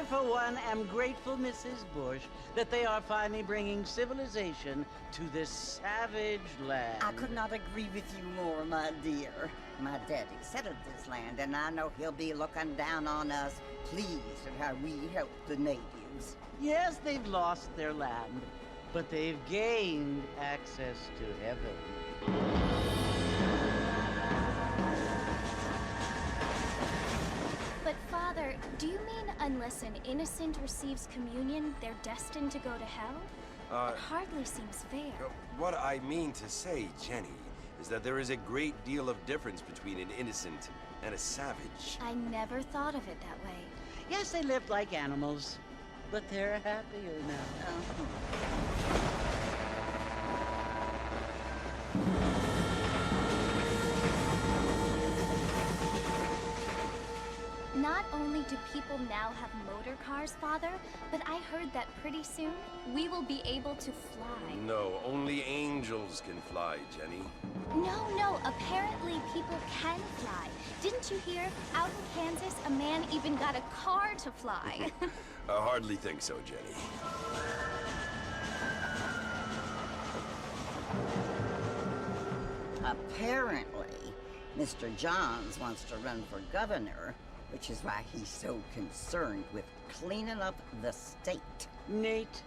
For one, am grateful, Mrs. Bush, that they are finally bringing civilization to this savage land. I could not agree with you more, my dear. My daddy settled this land, and I know he'll be looking down on us, pleased at how we help the natives. Yes, they've lost their land, but they've gained access to heaven. But Father, do you mean unless an innocent receives communion, they're destined to go to hell? It hardly seems fair. What I mean to say, Jenny, is that there is a great deal of difference between an innocent and a savage. I never thought of it that way. Yes, they lived like animals, but they're happier now. Not only do people now have motor cars, Father, but I heard that pretty soon we will be able to fly. No, only angels can fly, Jenny. No, apparently people can fly. Didn't you hear? Out in Kansas, a man even got a car to fly. I hardly think so, Jenny. Apparently, Mr. Johns wants to run for governor, which is why he's so concerned with cleaning up the state. Nate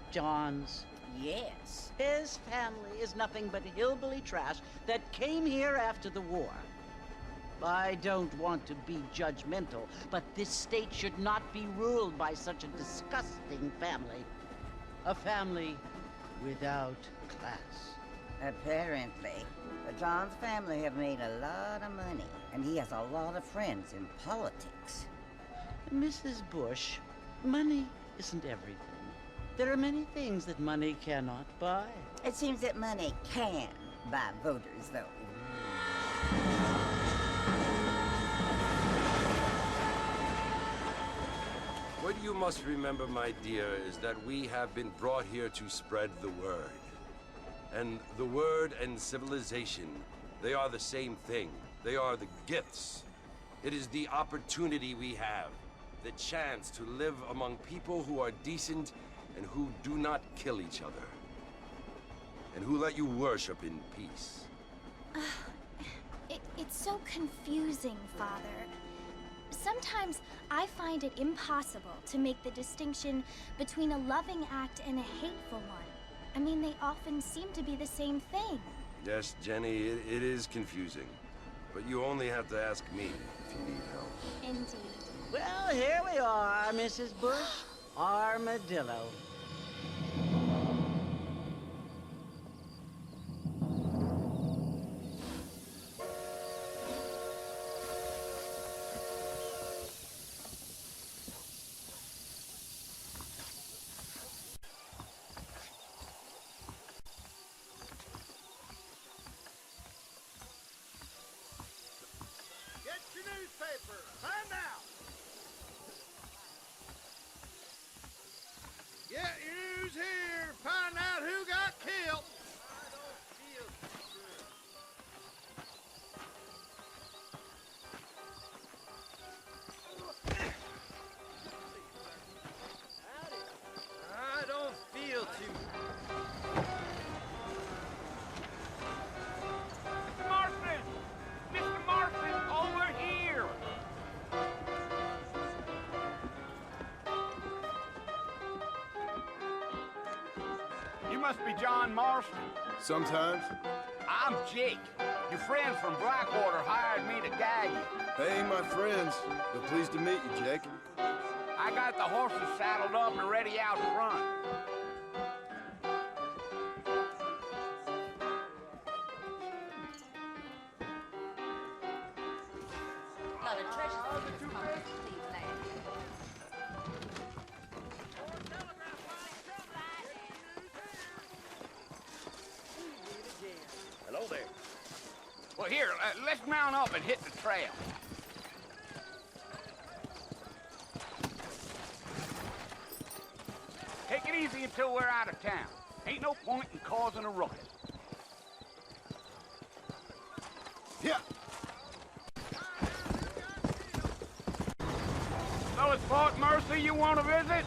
Johns. Yes. His family is nothing but hillbilly trash that came here after the war. I don't want to be judgmental, but this state should not be ruled by such a disgusting family. A family without class. Apparently. The Johns family have made a lot of money, and he has a lot of friends in politics. Mrs. Bush, money isn't everything. There are many things that money cannot buy. It seems that money can buy voters, though. What you must remember, my dear, is that we have been brought here to spread the word. And the word and civilization, they are the same thing. They are the gifts. It is the opportunity we have, the chance to live among people who are decent and who do not kill each other, and who let you worship in peace. It's so confusing, Father. Sometimes I find it impossible to make the distinction between a loving act and a hateful one. I mean, they often seem to be the same thing. Yes, Jenny, it is confusing. but you only have to ask me if you need help. Indeed. Well, here we are, Mrs. Bush. Armadillo. Get your newspaper. Find out. Get your news here. Find out who got killed. I don't feel good. I don't feel too. Mr. Marston! Mr. Marston, over here! You must be John Marston. Sometimes. I'm Jake. Your friends from Blackwater hired me to guide you. They ain't my friends, but pleased to meet you, Jake. I got the horses saddled up and ready out front. Lot of treasures for this complete land. Hello there. Well, here, let's mount up and hit the trail. Take it easy until we're out of town. Ain't no point in causing a ruckus. Yeah. So it's Fort Mercy you want to visit?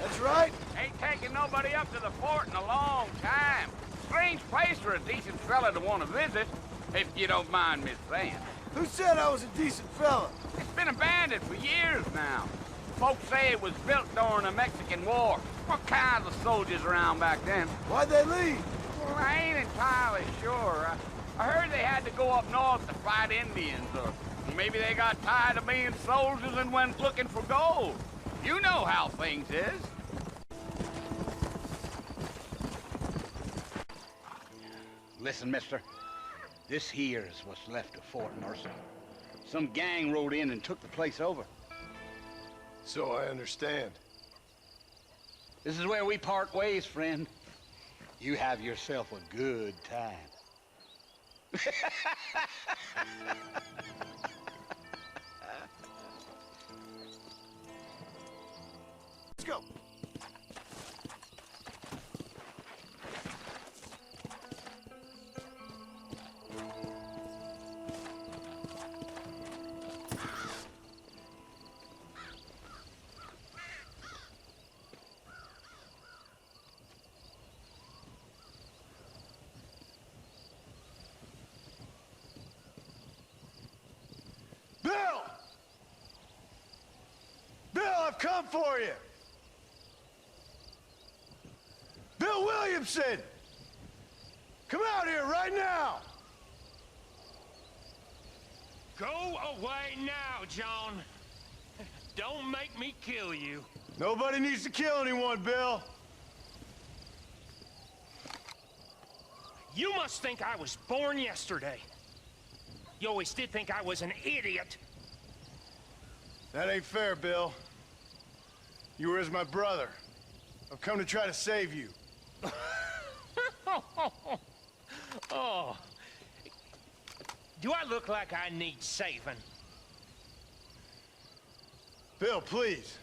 That's right. Ain't taking nobody up to the fort in a long time. Strange place for a decent fella to want to visit, if you don't mind me saying. Who said I was a decent fella? It's been abandoned for years now. Folks say it was built during the Mexican War. What kinds of soldiers around back then? Why'd they leave? Well, I ain't entirely sure. I heard they had to go up north to fight Indians, or maybe they got tired of being soldiers and went looking for gold. You know how things is. Listen, mister. This here is what's left of Fort Mercy. Some gang rode in and took the place over. So I understand. This is where we part ways, friend. You have yourself a good time. Let's go. Bill! Bill, I've come for you! Bill Williamson! Come out here right now! Go away now, John. Don't make me kill you. Nobody needs to kill anyone, Bill. You must think I was born yesterday. You always did think I was an idiot. That ain't fair, Bill. You were as my brother. I've come to try to save you. Oh. Do I look like I need saving? Bill, please.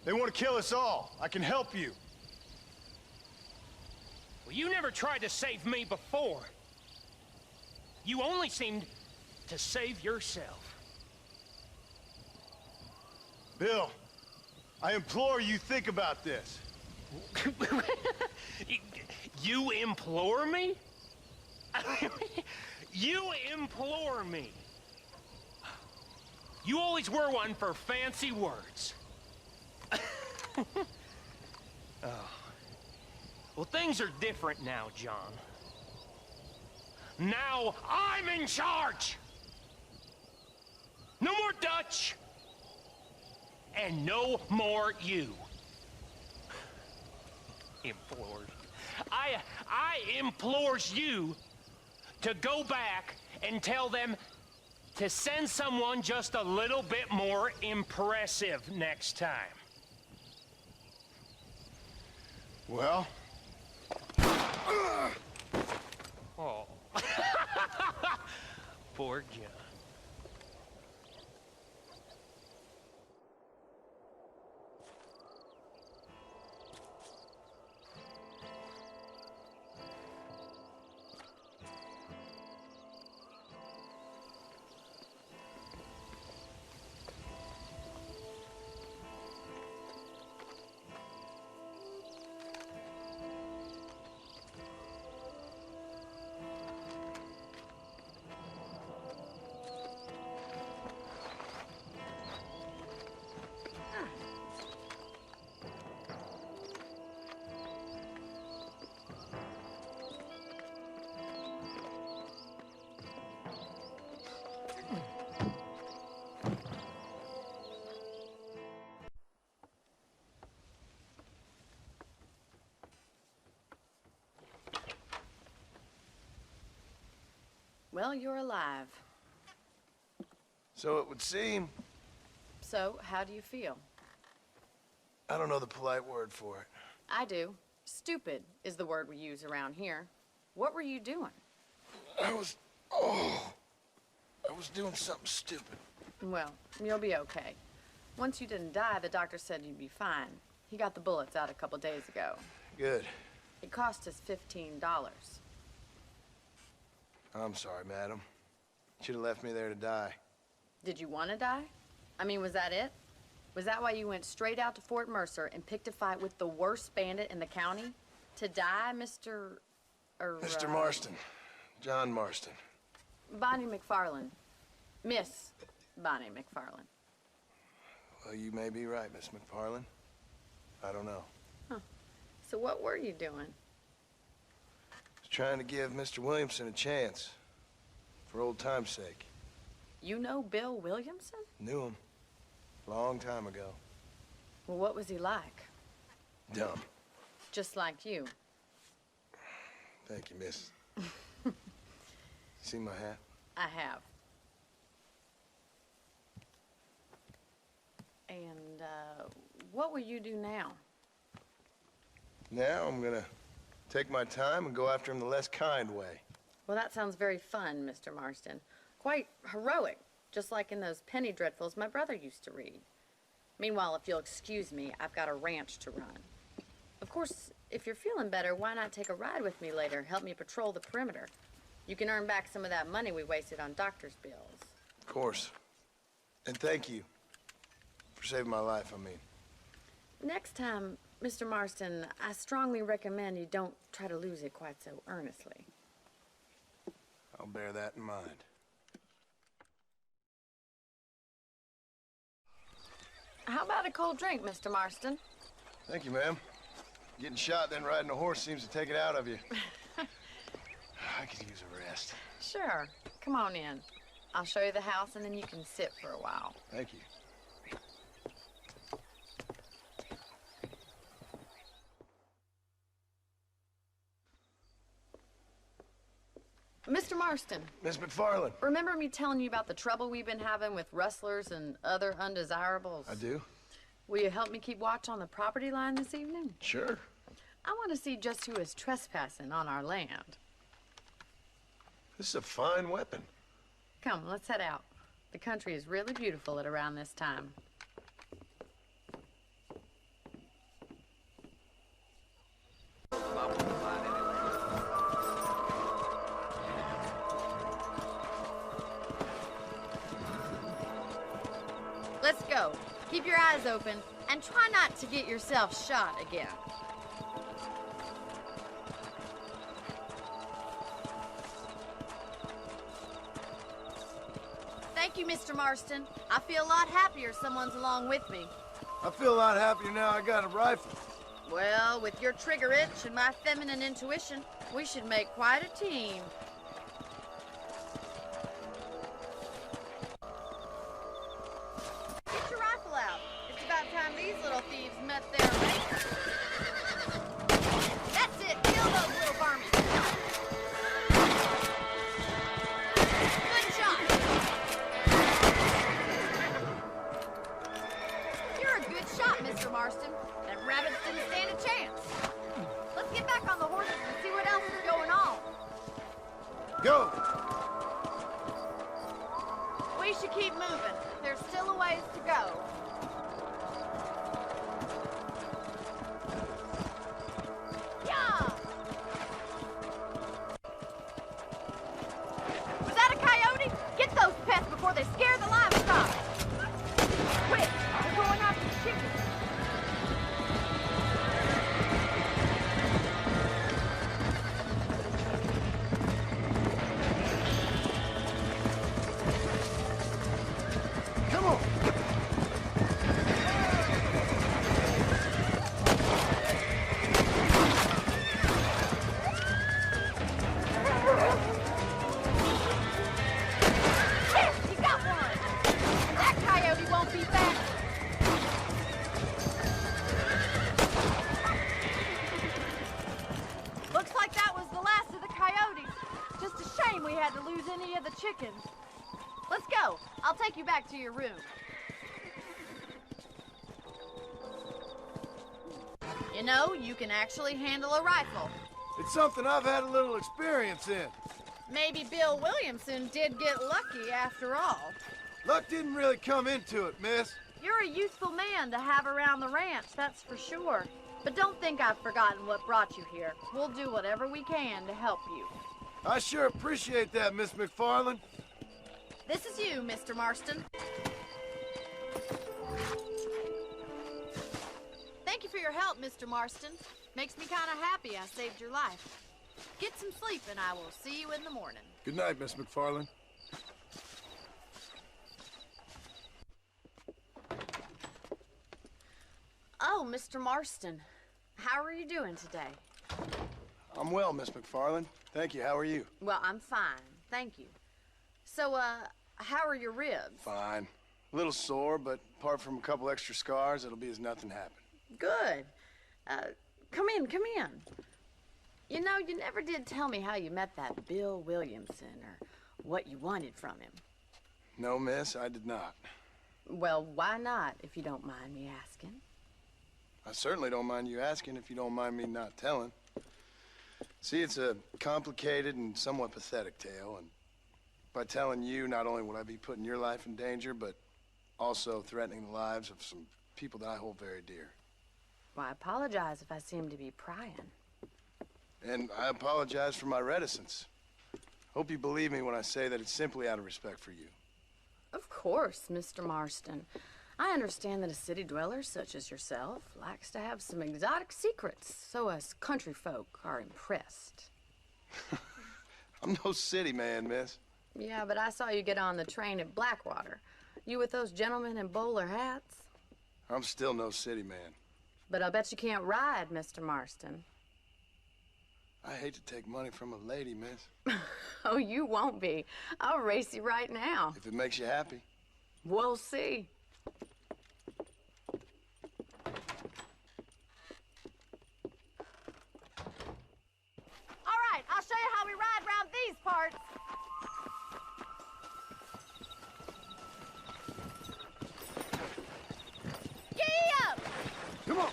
They want to kill us all. I can help you. Well, you never tried to save me before. You only seemed to save yourself. Bill, I implore you think about this. You implore me? You implore me. You always were one for fancy words. Oh. Well, things are different now, John. Now I'm in charge! and no more you. Implores. I implores you to go back and tell them to send someone just a little bit more impressive next time. Well? Oh. Poor John. Well, you're alive. So it would seem. So, how do you feel? I don't know the polite word for it. I do. Stupid is the word we use around here. What were you doing? I was doing something stupid. Well, you'll be okay. Once you didn't die, the doctor said you'd be fine. He got the bullets out a couple days ago. Good. It cost us $15. I'm sorry, madam. Should have left me there to die. Did you want to die? I mean, was that it? Was that why you went straight out to Fort Mercer and picked a fight with the worst bandit in the county? To die, Mr. Mr. Marston. John Marston. Bonnie McFarland. Miss Bonnie McFarland. Well, you may be right, Miss McFarland. I don't know. Huh. So what were you doing? Was trying to give Mr. Williamson a chance. For old time's sake. You know Bill Williamson? Knew him. Long time ago. Well, what was he like? Dumb. Just like you. Thank you, miss. See my hat? I have. And, what will you do now? Now I'm gonna take my time and go after him the less kind way. Well, that sounds very fun, Mr. Marston. Quite heroic, just like in those penny dreadfuls my brother used to read. Meanwhile, if you'll excuse me, I've got a ranch to run. Of course, if you're feeling better, why not take a ride with me later? Help me patrol the perimeter. You can earn back some of that money we wasted on doctor's bills. Of course. And thank you for saving my life, I mean. Next time, Mr. Marston, I strongly recommend you don't try to lose it quite so earnestly. I'll bear that in mind. How about a cold drink, Mr. Marston? Thank you, ma'am. Getting shot, then riding a horse seems to take it out of you. I could use a rest. Sure. Come on in. I'll show you the house, and then you can sit for a while. Thank you. Mr. Marston. Miss McFarland. Remember me telling you about the trouble we've been having with rustlers and other undesirables? I do. Will you help me keep watch on the property line this evening? Sure. I want to see just who is trespassing on our land. This is a fine weapon. Come, let's head out. The country is really beautiful at around this time. Let's go. Keep your eyes open and try not to get yourself shot again. Thank you, Mr. Marston. I feel a lot happier someone's along with me. I feel a lot happier now I got a rifle. Well, with your trigger itch and my feminine intuition, we should make quite a team. Get your rifle out. It's about squirrel thieves met their maker. That's it. Kill those little vermin. Good shot. You're a good shot, Mr. Marston. That rabbit didn't stand a chance. Let's get back on the horses and see what else is going on. Go! We should keep moving. There's still a ways to go. Yeah! Was that a coyote? Get those pests before they scare the livestock. Quick, we're going after the chickens. Come on! Yes, you got one! That coyote won't be back. Looks like that was the last of the coyotes. Just a shame we had to lose any of the chickens. Let's go. I'll take you back to your room. You know, you can actually handle a rifle. It's something I've had a little experience in. Maybe Bill Williamson did get lucky after all. Luck didn't really come into it, miss. You're a useful man to have around the ranch, that's for sure. But don't think I've forgotten what brought you here. We'll do whatever we can to help you. I sure appreciate that, Miss McFarland. This is you, Mr. Marston. Thank you for your help, Mr. Marston. Makes me kind of happy I saved your life. Get some sleep and I will see you in the morning. Good night, Miss McFarland. Oh, Mr. Marston. How are you doing today? I'm well, Miss McFarland. Thank you. How are you? Well, I'm fine. Thank you. So, how are your ribs? Fine. A little sore, but apart from a couple extra scars, it'll be as nothing happened. Good. Come in, come in. You know, you never did tell me how you met that Bill Williamson or what you wanted from him. No, miss, I did not. Well, why not, if you don't mind me asking? I certainly don't mind you asking if you don't mind me not telling. See, it's a complicated and somewhat pathetic tale, and by telling you, not only would I be putting your life in danger, but also threatening the lives of some people that I hold very dear. Well, I apologize if I seem to be prying. And I apologize for my reticence. Hope you believe me when I say that it's simply out of respect for you. Of course, Mr. Marston. I understand that a city dweller such as yourself likes to have some exotic secrets, so us country folk are impressed. I'm no city man, miss. Yeah, but I saw you get on the train at Blackwater. You with those gentlemen in bowler hats? I'm still no city man. But I'll bet you can't ride, Mr. Marston. I hate to take money from a lady, miss. Oh, you won't be. I'll race you right now. If it makes you happy. We'll see. All right, I'll show you how we ride around these parts. Giddy up! Come on!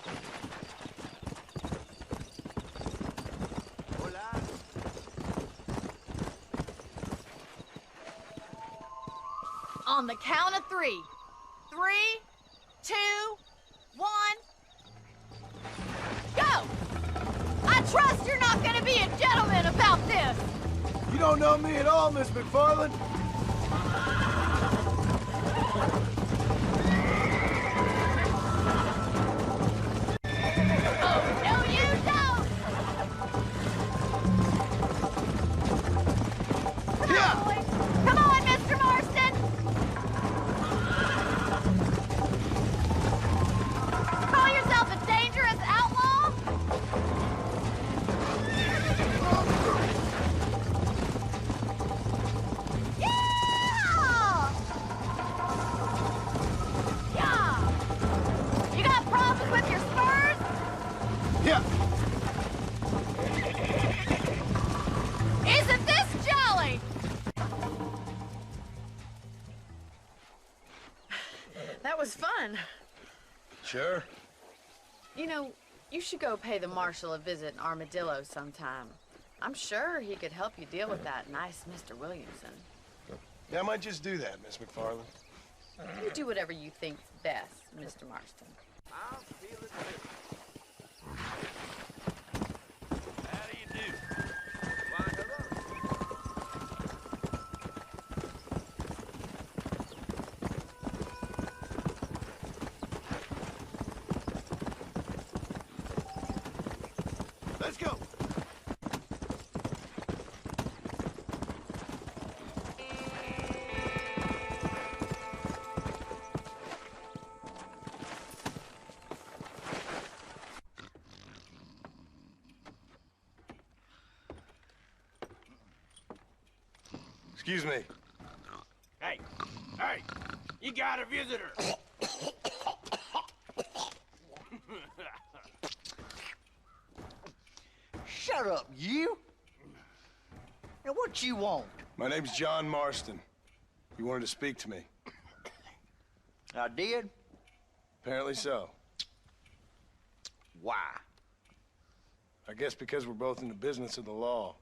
On the count of 3. 3, 2, 1, go! I trust you're not gonna be a gentleman about this! You don't know me at all, Miss McFarland. Oh, no, you don't! Come on, boys. Come on, Mr. Marston! Call yourself a dangerous outlaw? Yeah! was fun. Sure. You know, you should go pay the marshal a visit in Armadillo sometime. I'm sure he could help you deal with that nice Mr. Williamson. Yeah, I might just do that, Miss McFarland. You do whatever you think's best, Mr. Marston. I'll feel it too. How do you do? Why, hello. Let's go. Excuse me. Hey, hey, you got a visitor. Shut up, you! Now, what you want? My name's John Marston. You wanted to speak to me. I did? Apparently so. Why? I guess because we're both in the business of the law.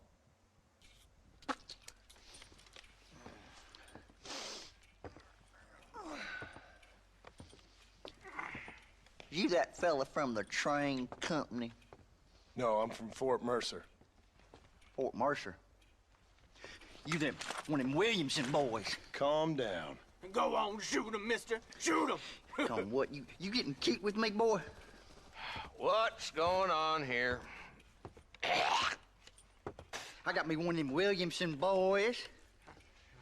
You that fella from the train company? No, I'm from Fort Mercer. Fort Mercer? You them, one of them Williamson boys. Calm down. Go on, shoot him, mister. Shoot him. Come on, what, you getting kicked with me, boy? What's going on here? I got me one of them Williamson boys.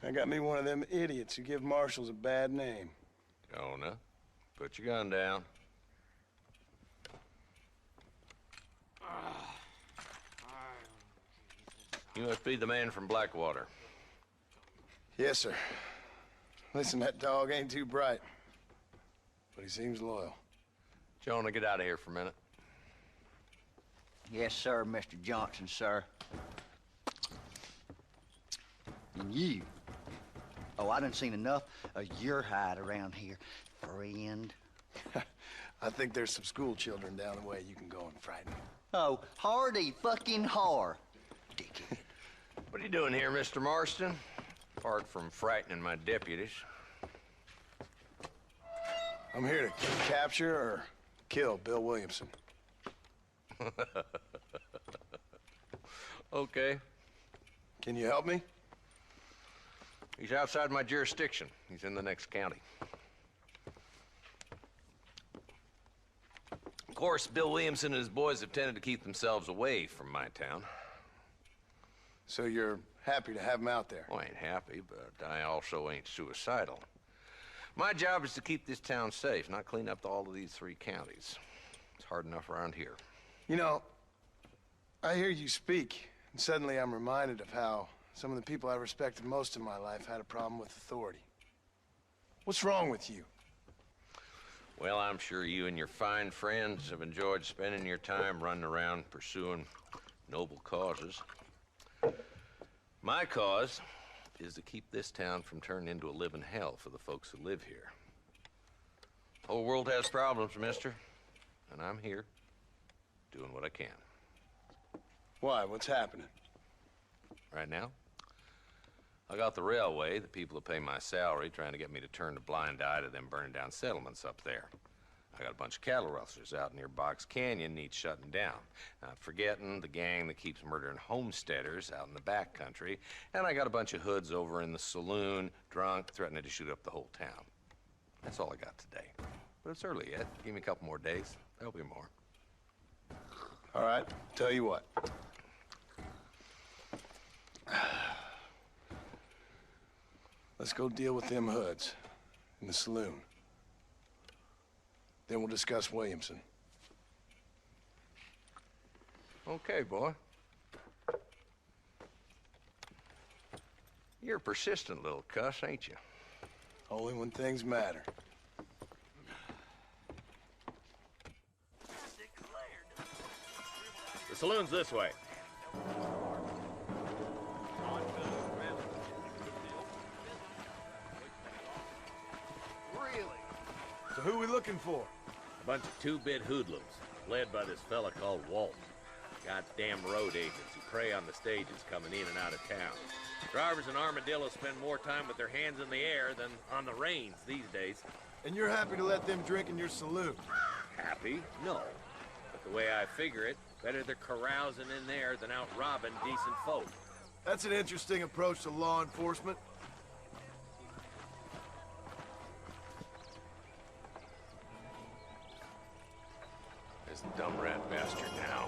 I got me one of them idiots who give marshals a bad name. Jonah, put your gun down. You must be the man from Blackwater. Yes, sir. Listen, that dog ain't too bright, but he seems loyal. Jonah, get out of here for a minute. Yes, sir, Mr. Johnson, sir. And you. Oh, I done seen enough of your hide around here, friend. I think there's some school children down the way you can go and frighten. Oh, hardy fucking har. Dickhead. What are you doing here, Mr. Marston? Apart from frightening my deputies. I'm here to capture or kill Bill Williamson. Okay. Can you help me? He's outside my jurisdiction. He's in the next county. Of course, Bill Williamson and his boys have tended to keep themselves away from my town. So you're happy to have him out there? Well, I ain't happy, but I also ain't suicidal. My job is to keep this town safe, not clean up all of these 3 counties. It's hard enough around here. You know, I hear you speak, and suddenly I'm reminded of how some of the people I respected most in my life had a problem with authority. What's wrong with you? Well, I'm sure you and your fine friends have enjoyed spending your time running around pursuing noble causes. My cause is to keep this town from turning into a living hell for the folks who live here. The whole world has problems, mister, and I'm here doing what I can. Why? What's happening? Right now, I got the railway, the people who pay my salary, trying to get me to turn a blind eye to them burning down settlements up there. I got a bunch of cattle rustlers out near Box Canyon needs shutting down. Not forgetting the gang that keeps murdering homesteaders out in the back country. And I got a bunch of hoods over in the saloon, drunk, threatening to shoot up the whole town. That's all I got today. But it's early yet. Give me a couple more days. There'll be more. All right, tell you what. Let's go deal with them hoods in the saloon. Then we'll discuss Williamson. Okay, boy. You're a persistent little cuss, ain't you? Only when things matter. The saloon's this way. Really? So who we looking for? A bunch of two-bit hoodlums, led by this fella called Walton. Goddamn road agents who prey on the stages coming in and out of town. Drivers in Armadillo spend more time with their hands in the air than on the reins these days. And you're happy to let them drink in your saloon? Happy? No. But the way I figure it, better they're carousing in there than out robbing decent folk. That's an interesting approach to law enforcement. This dumb rat bastard now.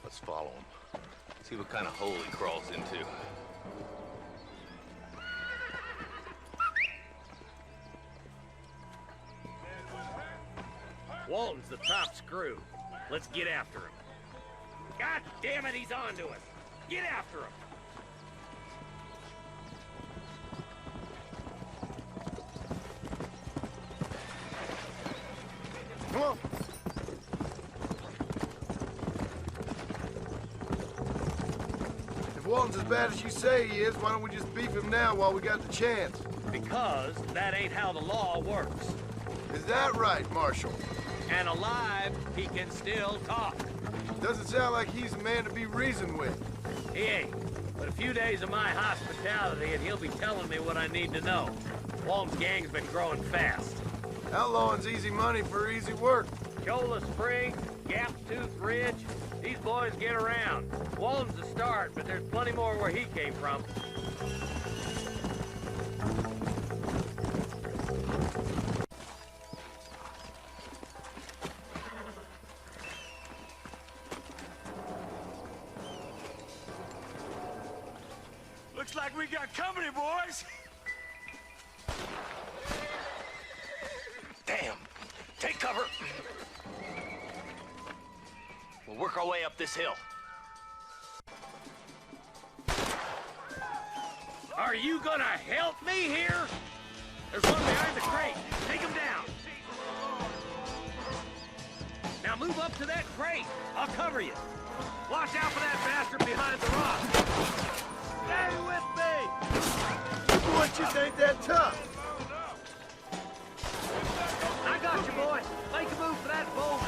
Let's follow him. See what kind of hole he crawls into. Walton's the top screw. Let's get after him. God damn it, he's on to us. Get after him. Come on. If Walton's as bad as you say he is, why don't we just beef him now while we got the chance? Because that ain't how the law works. Is that right, Marshal? And alive, he can still talk. Doesn't sound like he's a man to be reasoned with. He ain't. But a few days of my hospitality and he'll be telling me what I need to know. Walton's gang's been growing fast. Outlawing's easy money for easy work. Cholla Springs, Gap Tooth Ridge, these boys get around. Walton's the start, but there's plenty more where he came from. Looks like we got company, boys. Damn! Take cover! We'll work our way up this hill. Are you gonna help me here? There's one behind the crate. Take him down. Now move up to that crate. I'll cover you. Watch out for that bastard behind the rock. Stay with me! Boy, just ain't that tough. I got you, boy. Make a move for that boulder.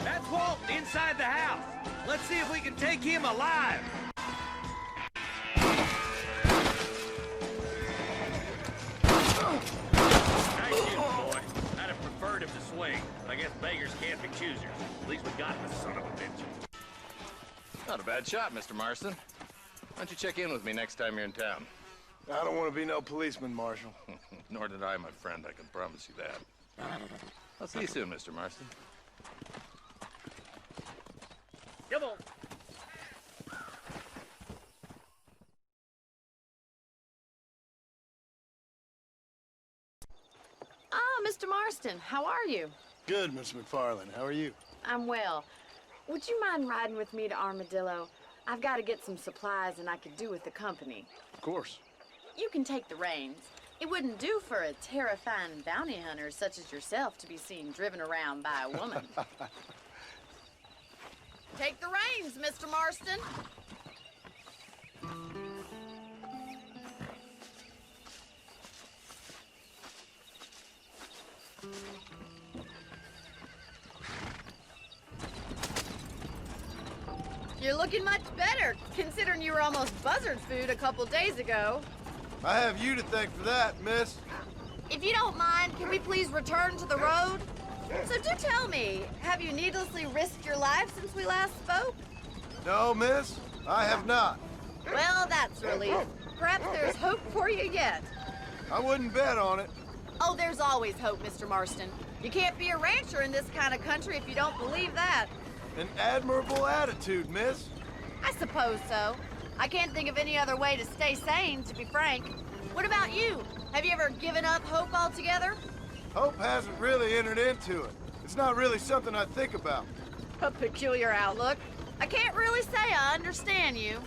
That's Walt inside the house. Let's see if we can take him alive. Nice shooting, boy. I'd have preferred him to swing. I guess beggars can't be choosers. At least we got the son of a bitch. Not a bad shot, Mr. Marston. Why don't you check in with me next time you're in town? I don't want to be no policeman, Marshal. Nor did I, my friend. I can promise you that. I'll see you soon, Mr. Marston. Come on. Ah, Mr. Marston, how are you? Good, Miss McFarland. How are you? I'm well. Would you mind riding with me to Armadillo? I've got to get some supplies and I could do with the company. Of course. You can take the reins. It wouldn't do for a terrifying bounty hunter such as yourself to be seen driven around by a woman. Take the reins, Mr. Marston. You're looking much better, considering you were almost buzzard food a couple days ago. I have you to thank for that, miss. If you don't mind, can we please return to the road? So do tell me, have you needlessly risked your life since we last spoke? No, miss, I have not. Well, that's relief. Perhaps there's hope for you yet. I wouldn't bet on it. Oh, there's always hope, Mr. Marston. You can't be a rancher in this kind of country if you don't believe that. An admirable attitude, miss. I suppose so. I can't think of any other way to stay sane, to be frank. What about you? Have you ever given up hope altogether? Hope hasn't really entered into it. It's not really something I think about. A peculiar outlook. I can't really say I understand you.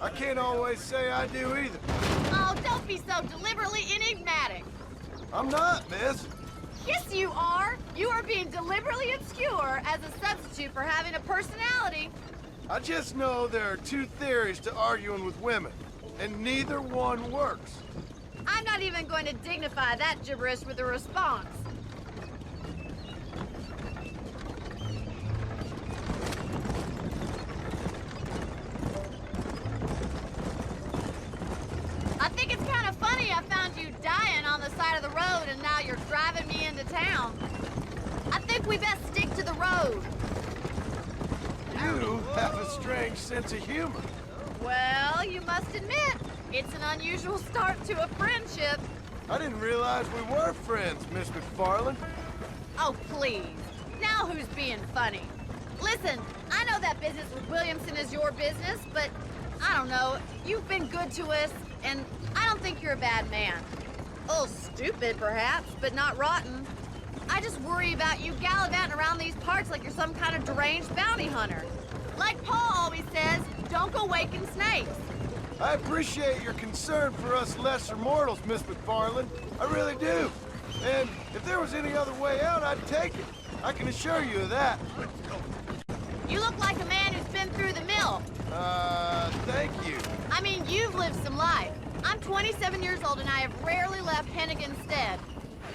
I can't always say I do either. Oh, don't be so deliberately enigmatic. I'm not, miss. Yes, you are. You are being deliberately obscure as a substitute for having a personality. I just know there are two theories to arguing with women, and neither one works. I'm not even going to dignify that gibberish with a response. I think it's kind of funny I found you dying on the side of the road and now you're driving me into town. I think we best stick to the road. You have a strange sense of humor. Well, you must admit, it's an unusual start to a friendship. I didn't realize we were friends, Miss McFarland. Oh, please. Now who's being funny? Listen, I know that business with Williamson is your business, but I don't know. You've been good to us, and I don't think you're a bad man. A little stupid, perhaps, but not rotten. I just worry about you gallivanting around these parts like you're some kind of deranged bounty hunter. Like Paul always says, don't go waking snakes. I appreciate your concern for us lesser mortals, Miss McFarland. I really do. And if there was any other way out, I'd take it. I can assure you of that. You look like a man who's been through the mill. Thank you. I mean, you've lived some life. I'm 27 years old and I have rarely left Hennigan's stead.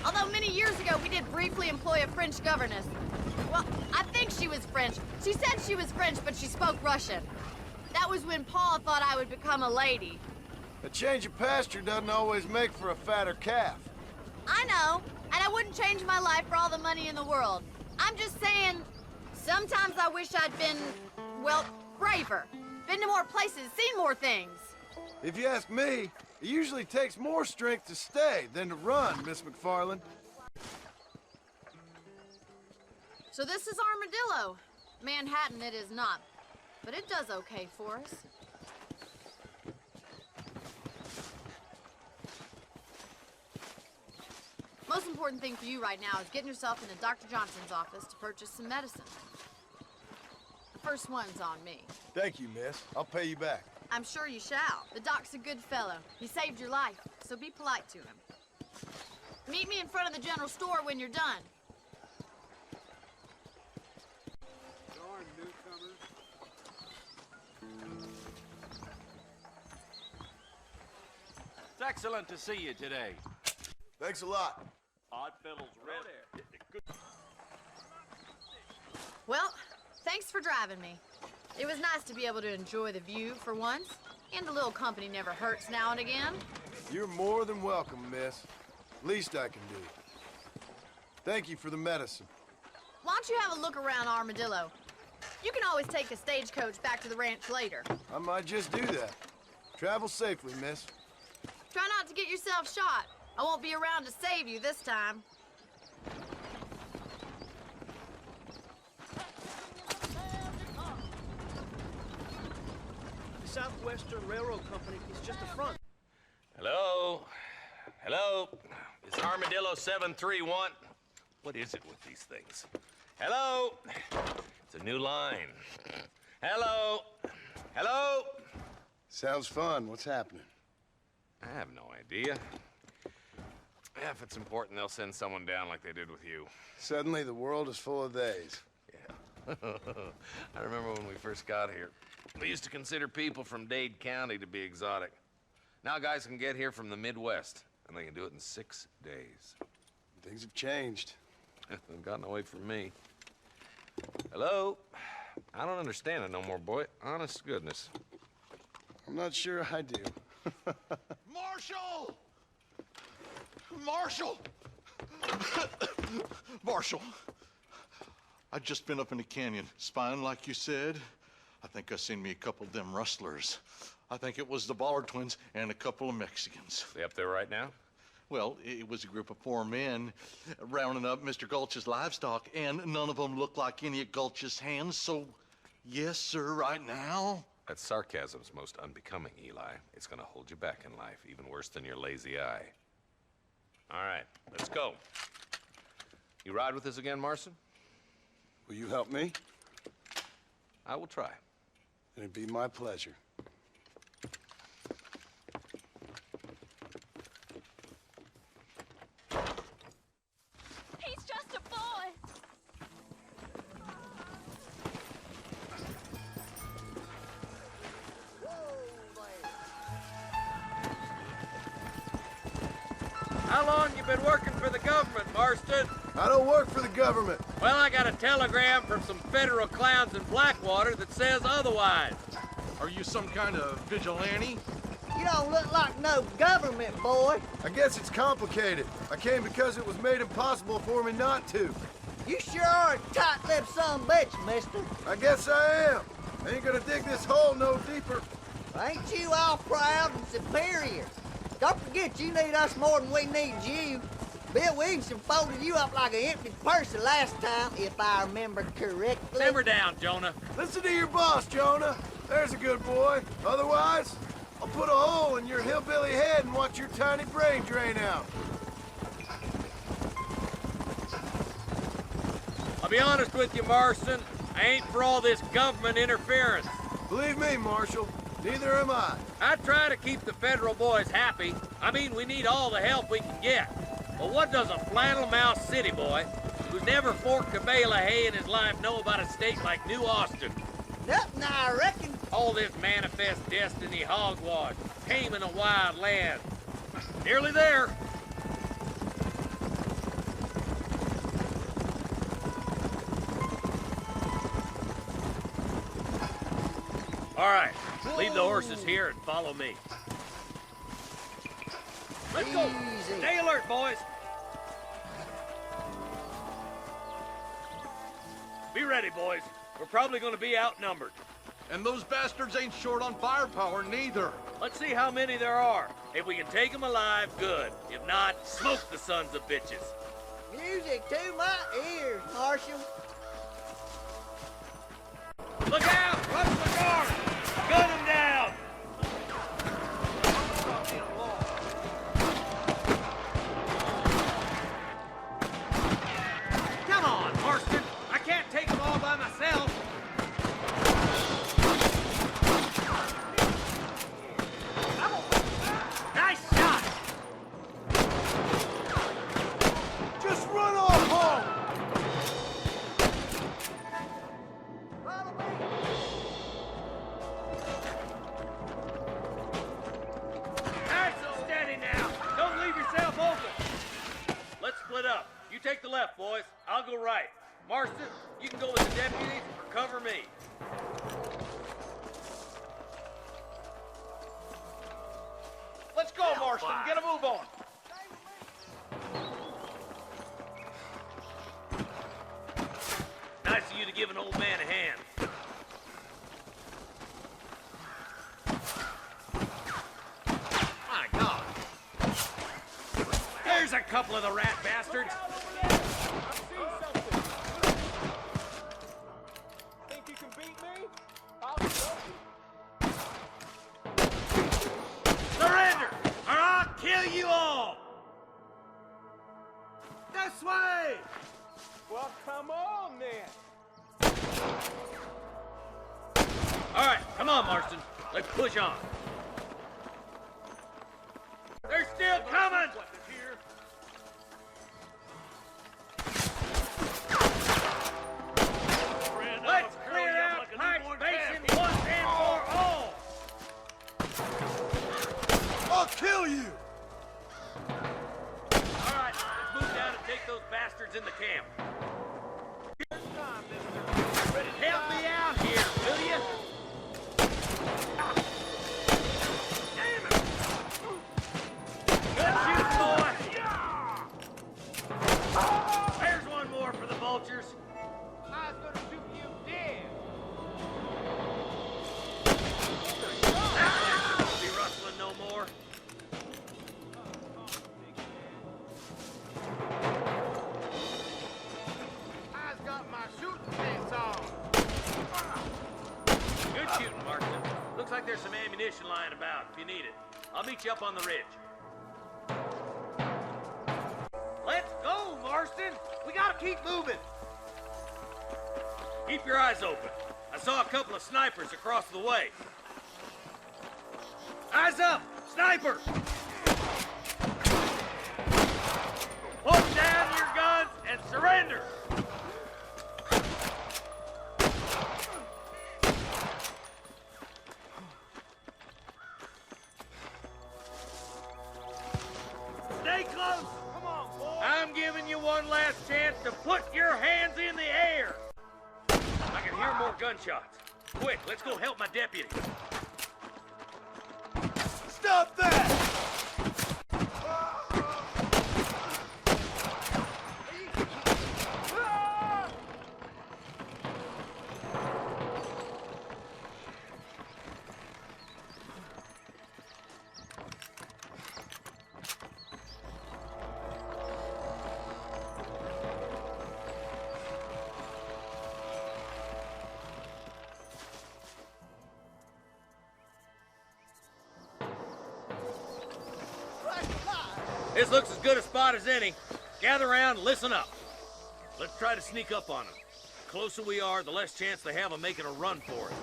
Although many years ago we did briefly employ a French governess. Well, I think she was French. She said she was French, but she spoke Russian. That was when Paul thought I would become a lady. A change of pasture doesn't always make for a fatter calf. I know, and I wouldn't change my life for all the money in the world. I'm just saying, sometimes I wish I'd been, well, braver. Been to more places, seen more things. If you ask me, it usually takes more strength to stay than to run, Miss McFarland. So this is Armadillo. Manhattan it is not, but it does okay for us. Most important thing for you right now is getting yourself into Dr. Johnson's office to purchase some medicine. The first one's on me. Thank you, miss. I'll pay you back. I'm sure you shall. The doc's a good fellow. He saved your life, so be polite to him. Meet me in front of the general store when you're done. Darn newcomers. It's excellent to see you today. Thanks a lot. Odd fellows ready. Well, thanks for driving me. It was nice to be able to enjoy the view for once, and a little company never hurts now and again. You're more than welcome, miss. Least I can do. Thank you for the medicine. Why don't you have a look around Armadillo? You can always take a stagecoach back to the ranch later. I might just do that. Travel safely, miss. Try not to get yourself shot. I won't be around to save you this time. The Southwestern Railroad Company is just a front. Hello? Hello? It's Armadillo 731. What is it with these things? Hello? It's a new line. Hello? Hello? Sounds fun. What's happening? I have no idea. Yeah, if it's important, they'll send someone down like they did with you. Suddenly, the world is full of theys. Yeah. I remember when we first got here. We used to consider people from Dade County to be exotic. Now guys can get here from the Midwest, and they can do it in 6 days. Things have changed. They've gotten away from me. Hello? I don't understand it no more, boy. Honest to goodness. I'm not sure I do. Marshal! Marshal! Marshal! I just been up in the canyon, spying like you said. I think I seen me a couple of them rustlers. I think it was the Ballard twins and a couple of Mexicans. They up there right now? Well, it was a group of 4 men rounding up Mr. Gulch's livestock, and none of them looked like any of Gulch's hands, so yes, sir, right now. That sarcasm's most unbecoming, Eli. It's gonna hold you back in life, even worse than your lazy eye. All right, let's go. You ride with us again, Marston? Will you help me? I will try. It'd be my pleasure. He's just a boy. How long you been working for the government, Marston? I don't work for the government. Well, I got a telegram from some federal clowns in Blackwater that says otherwise. Are you some kind of vigilante? You don't look like no government boy. I guess it's complicated. I came because it was made impossible for me not to. You sure are a tight-lipped son of a bitch, mister. I guess I am. I ain't gonna dig this hole no deeper. Ain't you all proud and superior? Don't forget you need us more than we need you. Bill Williamson folded you up like an empty purse last time, if I remember correctly. Simmer down, Jonah. Listen to your boss, Jonah. There's a good boy. Otherwise, I'll put a hole in your hillbilly head and watch your tiny brain drain out. I'll be honest with you, Marston. I ain't for all this government interference. Believe me, Marshal, neither am I. I try to keep the federal boys happy. I mean, we need all the help we can get. But what does a flannel-mouthed city boy who's never forked a bale of hay in his life know about a state like New Austin? Nothing, I reckon. All this manifest destiny hogwash, taming a wild land. Nearly there. All right, leave the horses here and follow me. Let's go. Stay alert, boys. Be ready, boys. We're probably going to be outnumbered. And those bastards ain't short on firepower, neither. Let's see how many there are. If we can take them alive, good. If not, smoke the sons of bitches. Music to my ears, Marshal. Look out! Watch the guard! Gun them down! Come on, Marston! I can't take them all by myself! Nice shot! Just run off home! Nice and steady now! Don't leave yourself open! Let's split up. You take the left, boys. I'll go right. Marston, you can go with the deputies or cover me. Let's go, Marston. Get a move on. Nice of you to give an old man a hand. My God. There's a couple of the rat bastards. Think you can beat me? I'll show you. Surrender, or I'll kill you all! This way! Well, come on, then. All right, come on, Marston. Let's push on. They're still coming! Let's clear out Pike Basin once and for all! I'll kill you! All right, let's move down and take those bastards in the camp. Help me out here, will you? Damn it! Good shoot, boy! There's one more for the vultures. I was gonna shoot you dead. That won't be rustling no more. I'll meet you up on the ridge. Let's go, Marston! We gotta keep moving! Keep your eyes open. I saw a couple of snipers across the way. Eyes up! Sniper! Put down your guns and surrender! Stay close! Come on, boy! I'm giving you one last chance to put your hands in the air! I can hear more gunshots. Quick, let's go help my deputy. Stop that! This looks as good a spot as any. Gather around and listen up. Let's try to sneak up on them. The closer we are, the less chance they have of making a run for it.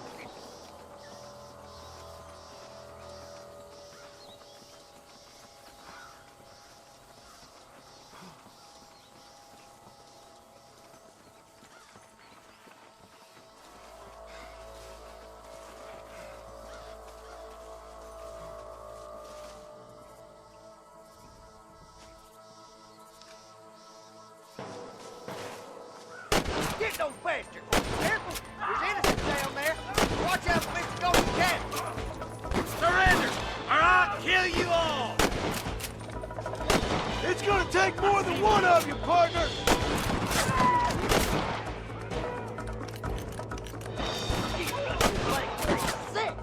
Get those bastards! Careful! There's innocents down there! Watch out for Mr. Golden Cat! Surrender, or I'll kill you all! It's gonna take more than one of you, partner! Sick!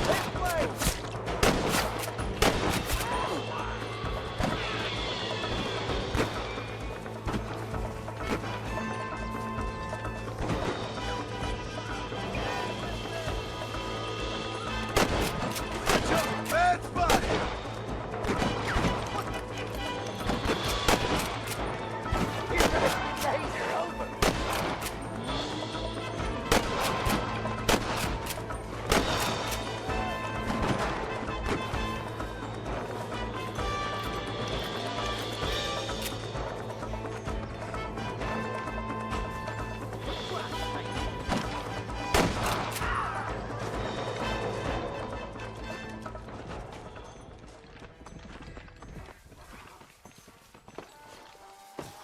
This way! Bad spot!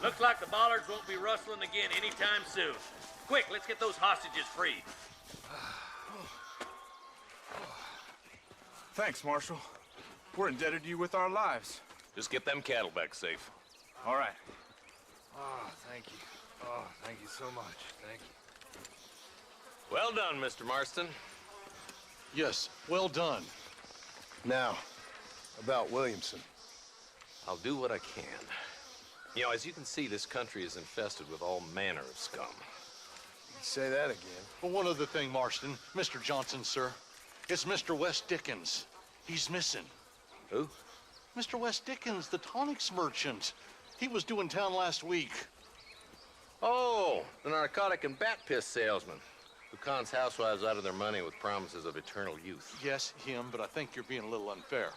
Looks like the bollards won't be rustling again anytime soon. Quick, let's get those hostages freed. Thanks, Marshal. We're indebted to you with our lives. Just get them cattle back safe. All right. Oh, thank you. Oh, thank you so much. Thank you. Well done, Mr. Marston. Yes, well done. Now, about Williamson. I'll do what I can. You know, as you can see, this country is infested with all manner of scum. Say that again. Well, one other thing, Marston. Mr. Johnson, sir. It's Mr. Wes Dickens. He's missing. Who? Mr. Wes Dickens, the tonics merchant. He was due in town last week. Oh, the narcotic and bat piss salesman who cons housewives out of their money with promises of eternal youth. Yes, him, but I think you're being a little unfair.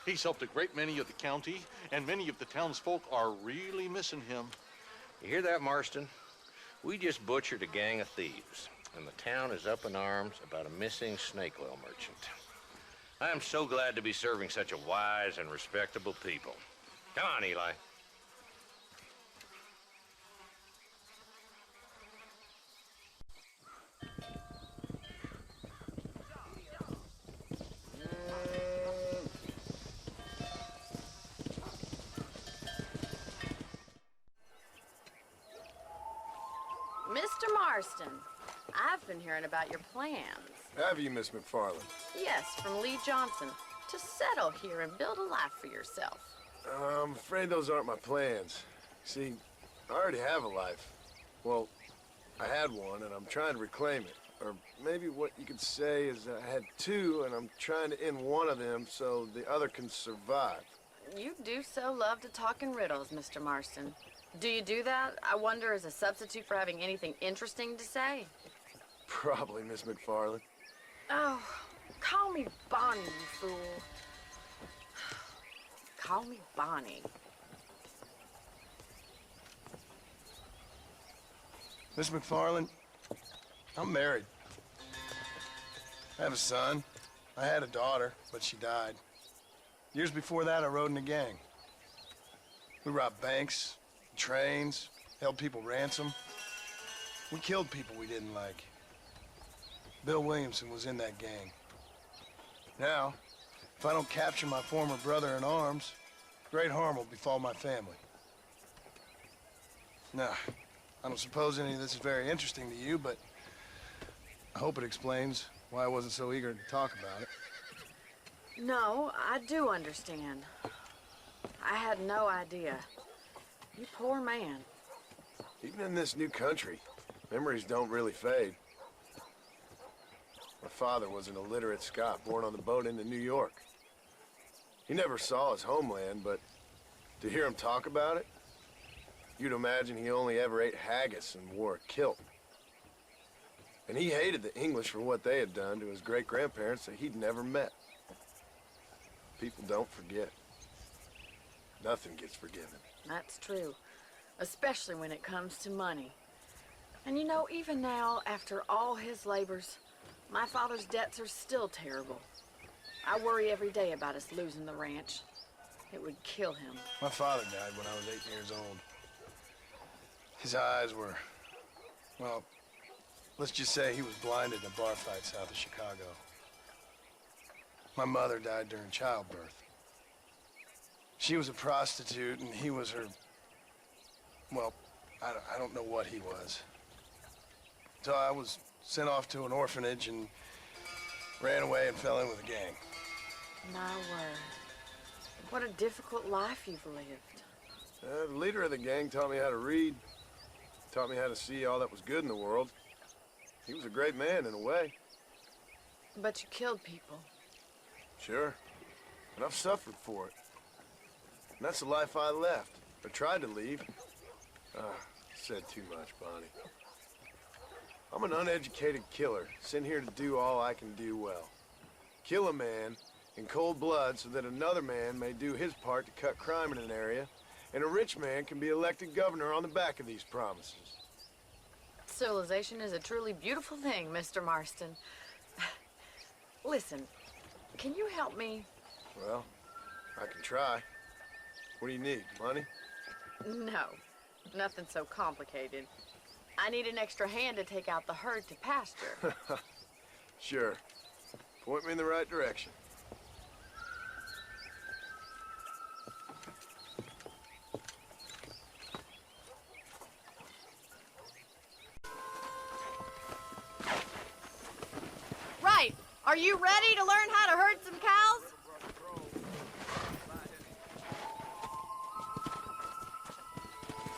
He's helped a great many of the county, and many of the townsfolk are really missing him. You hear that, Marston? We just butchered a gang of thieves, and the town is up in arms about a missing snake oil merchant. I am so glad to be serving such a wise and respectable people. Come on, Eli. Mr. Marston, I've been hearing about your plans. Have you, Miss McFarland? Yes, from Lee Johnson, to settle here and build a life for yourself. I'm afraid those aren't my plans. See, I already have a life. Well, I had one, and I'm trying to reclaim it. Or maybe what you could say is I had two, and I'm trying to end one of them so the other can survive. You do so love to talk in riddles, Mr. Marston. Do you do that, I wonder, as a substitute for having anything interesting to say? Probably, Miss McFarland. Oh, call me Bonnie, you fool. Call me Bonnie. Miss McFarland, I'm married. I have a son. I had a daughter, but she died. Years before that, I rode in a gang. We robbed banks, trains, held people ransom. We killed people we didn't like. Bill Williamson was in that gang. Now, if I don't capture my former brother in arms, great harm will befall my family. Now, I don't suppose any of this is very interesting to you, but I hope it explains why I wasn't so eager to talk about it. No, I do understand. I had no idea. You poor man. Even in this new country, memories don't really fade. My father was an illiterate Scot born on the boat into New York. He never saw his homeland, but to hear him talk about it, you'd imagine he only ever ate haggis and wore a kilt. And he hated the English for what they had done to his great-grandparents that he'd never met. People don't forget. Nothing gets forgiven. That's true, especially when it comes to money. And you know, even now, after all his labors, my father's debts are still terrible. I worry every day about us losing the ranch. It would kill him. My father died when I was 8 years old. His eyes were, well, let's just say he was blinded in a bar fight south of Chicago. My mother died during childbirth. She was a prostitute, and he was her, well, I don't know what he was. So I was sent off to an orphanage and ran away and fell in with a gang. My word. What a difficult life you've lived. The leader of the gang taught me how to read, taught me how to see all that was good in the world. He was a great man in a way. But you killed people. Sure, and I've suffered for it. And that's the life I left, or tried to leave. Said too much, Bonnie. I'm an uneducated killer, sent here to do all I can do well. Kill a man in cold blood so that another man may do his part to cut crime in an area, and a rich man can be elected governor on the back of these promises. Civilization is a truly beautiful thing, Mr. Marston. Listen, can you help me? Well, I can try. What do you need, money? No, nothing so complicated. I need an extra hand to take out the herd to pasture. Sure. Point me in the right direction. Right. Are you ready to learn how to herd some cows?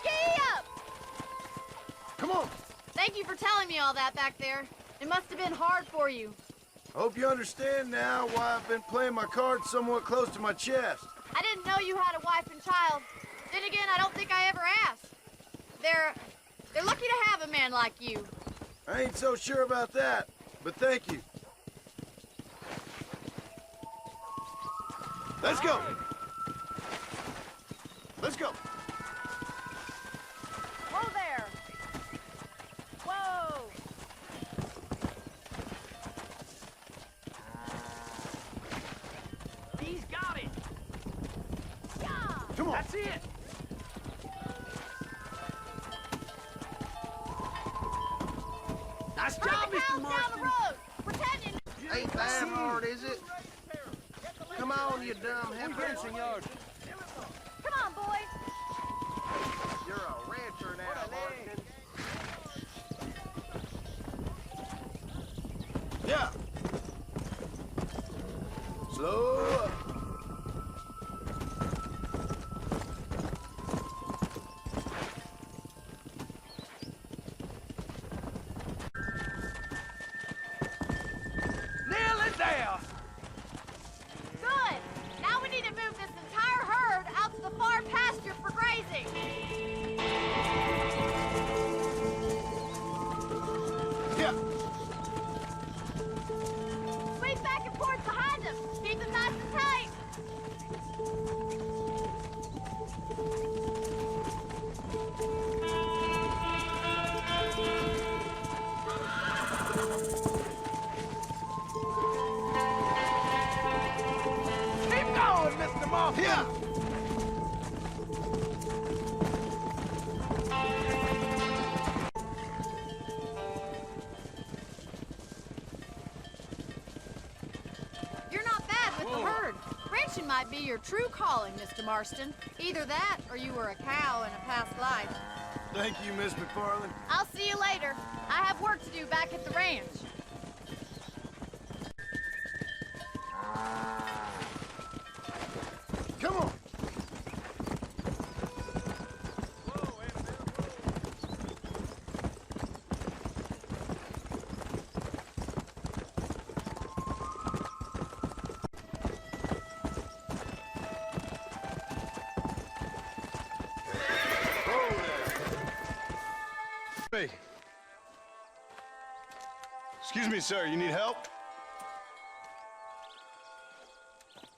Giddy up! Come on! Thank you for telling me all that back there. It must have been hard for you. I hope you understand now why I've been playing my cards somewhat close to my chest. I didn't know you had a wife and child. Then again, I don't think I ever asked. They're lucky to have a man like you. I ain't so sure about that, but thank you. Let's go! Let's go! Whoa there! Whoa! He's got it. Yeah! Come on! That's it. Nice job, Herd the Mr. cows down Marston. the road! Pretend you... Ain't that hard, is it? Come on, you dumb heifer. Come on, boys! You're a rancher now, Marston. Yeah! Slow up! your true calling, Mr. Marston. Either that, or you were a cow in a past life. Thank you, Miss McFarland. I'll see you later. I have work to do back at the ranch. Come on. Hey. Excuse me, sir. You need help?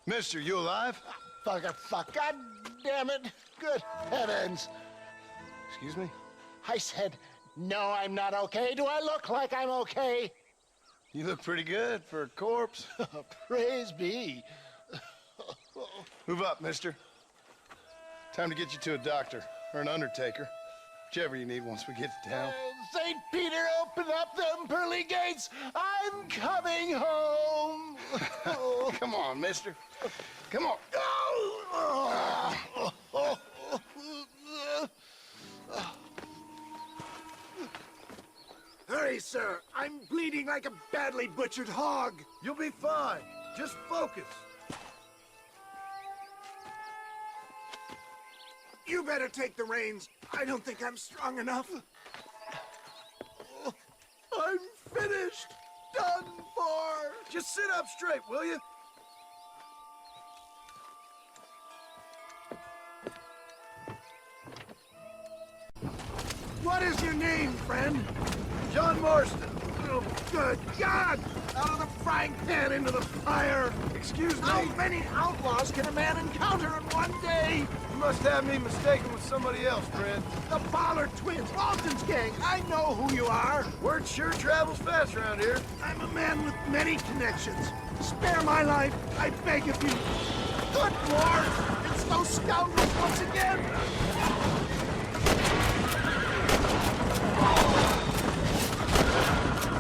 Mister, you alive? Fuck. God damn it. Good heavens. Excuse me? I said, no, I'm not okay. Do I look like I'm okay? You look pretty good for a corpse. Praise be. Move up, mister. Time to get you to a doctor or an undertaker. Whichever you need once we get to town. St. Peter, open up them pearly gates. I'm coming home. Come on, mister. Come on. Hurry, sir. I'm bleeding like a badly butchered hog. You'll be fine. Just focus. You better take the reins. I don't think I'm strong enough. I'm finished. Done for. Just sit up straight, will you? What is your name, friend? John Marston. Oh, good God! Out of the frying pan into the fire! Excuse me? How many outlaws can a man encounter in one day? You must have me mistaken with somebody else, friend. The Ballard twins, Walton's gang. I know who you are. Word sure travels fast around here. I'm a man with many connections. Spare my life, I beg of you. Good Lord! It's those scoundrels once again!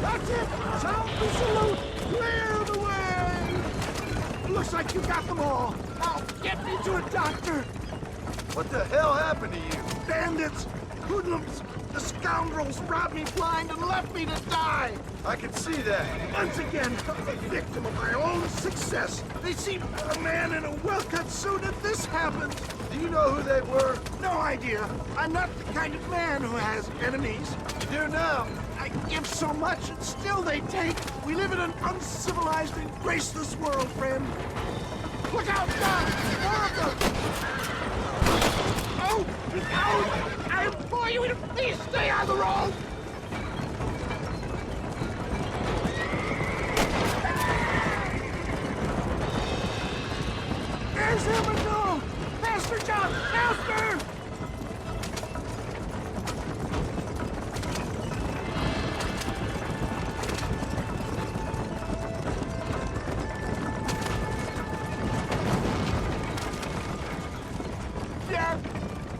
That's it! Sound the salute! Clear the way! Looks like you got them all. Now get me to a doctor! What the hell happened to you? Bandits! Hoodlums! The scoundrels robbed me blind and left me to die! I can see that. Once again, a victim of my own success. They seem a man in a well-cut suit and this happened. Do you know who they were? No idea. I'm not the kind of man who has enemies. You do now. I give so much and still they take. We live in an uncivilized and graceless world, friend. Look out, Doc! More of them! Oh! Out! I implore you to please stay on the road! There's him and no! Faster, John! Faster!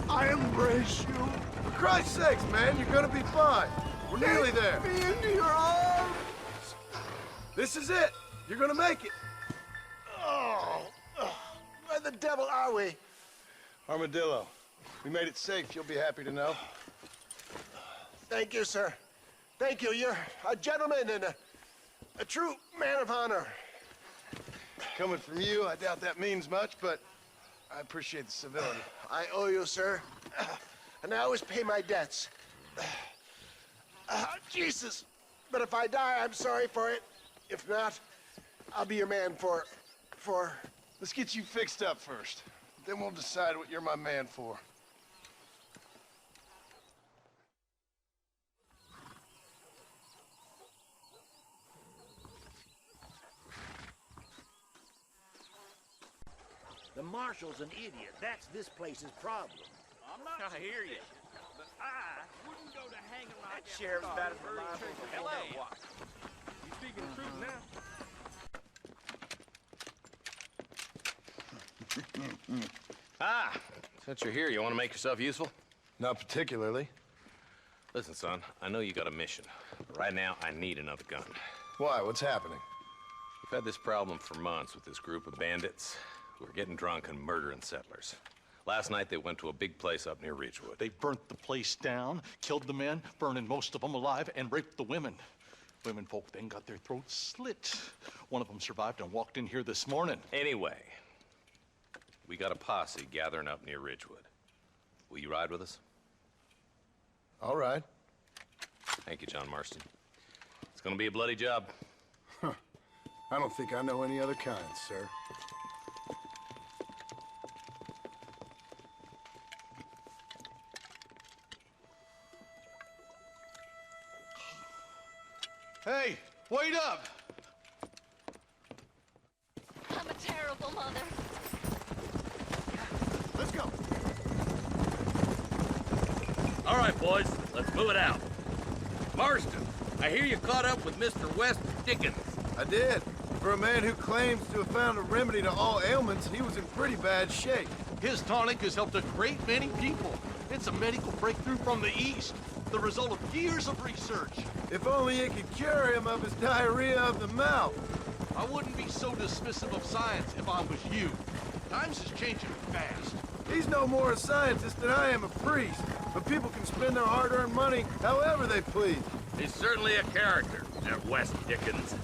I embrace you. For Christ's sakes, man, you're gonna be fine. We're nearly there. Take me into your arms. This is it. You're gonna make it. Oh, where the devil are we? Armadillo. We made it safe, you'll be happy to know. Thank you, sir. Thank you. You're a gentleman and a true man of honor. Coming from you, I doubt that means much, but I appreciate the civility. I owe you, sir. And I always pay my debts. Jesus. But if I die, I'm sorry for it. If not, I'll be your man for... Let's get you fixed up first. Then we'll decide what you're my man for. The marshal's an idiot. That's this place's problem. I'm not. I hear you. But I wouldn't go to hanging like that. Sheriff's about as reliable as a Hello. watch. You speaking the truth now? Since you're here, you want to make yourself useful? Not particularly. Listen, son, I know you got a mission, but right now I need another gun. Why? What's happening? We've had this problem for months with this group of bandits. who are getting drunk and murdering settlers. Last night they went to a big place up near Ridgewood. They burnt the place down, killed the men, burning most of them alive, and raped the women. Women folk then got their throats slit. One of them survived and walked in here this morning. Anyway, we got a posse gathering up near Ridgewood. Will you ride with us? All right. Thank you, John Marston. It's gonna be a bloody job. Huh. I don't think I know any other kind, sir. Hey, wait up! I'm a terrible mother. Let's go. All right, boys, let's move it out. Marston, I hear you caught up with Mr. West Dickens. I did. For a man who claims to have found a remedy to all ailments, he was in pretty bad shape. His tonic has helped a great many people. It's a medical breakthrough from the East, the result of years of research. If only it could cure him of his diarrhea of the mouth. I wouldn't be so dismissive of science if I was you. Times is changing fast. He's no more a scientist than I am a priest, but people can spend their hard-earned money however they please. He's certainly a character, that West Dickens.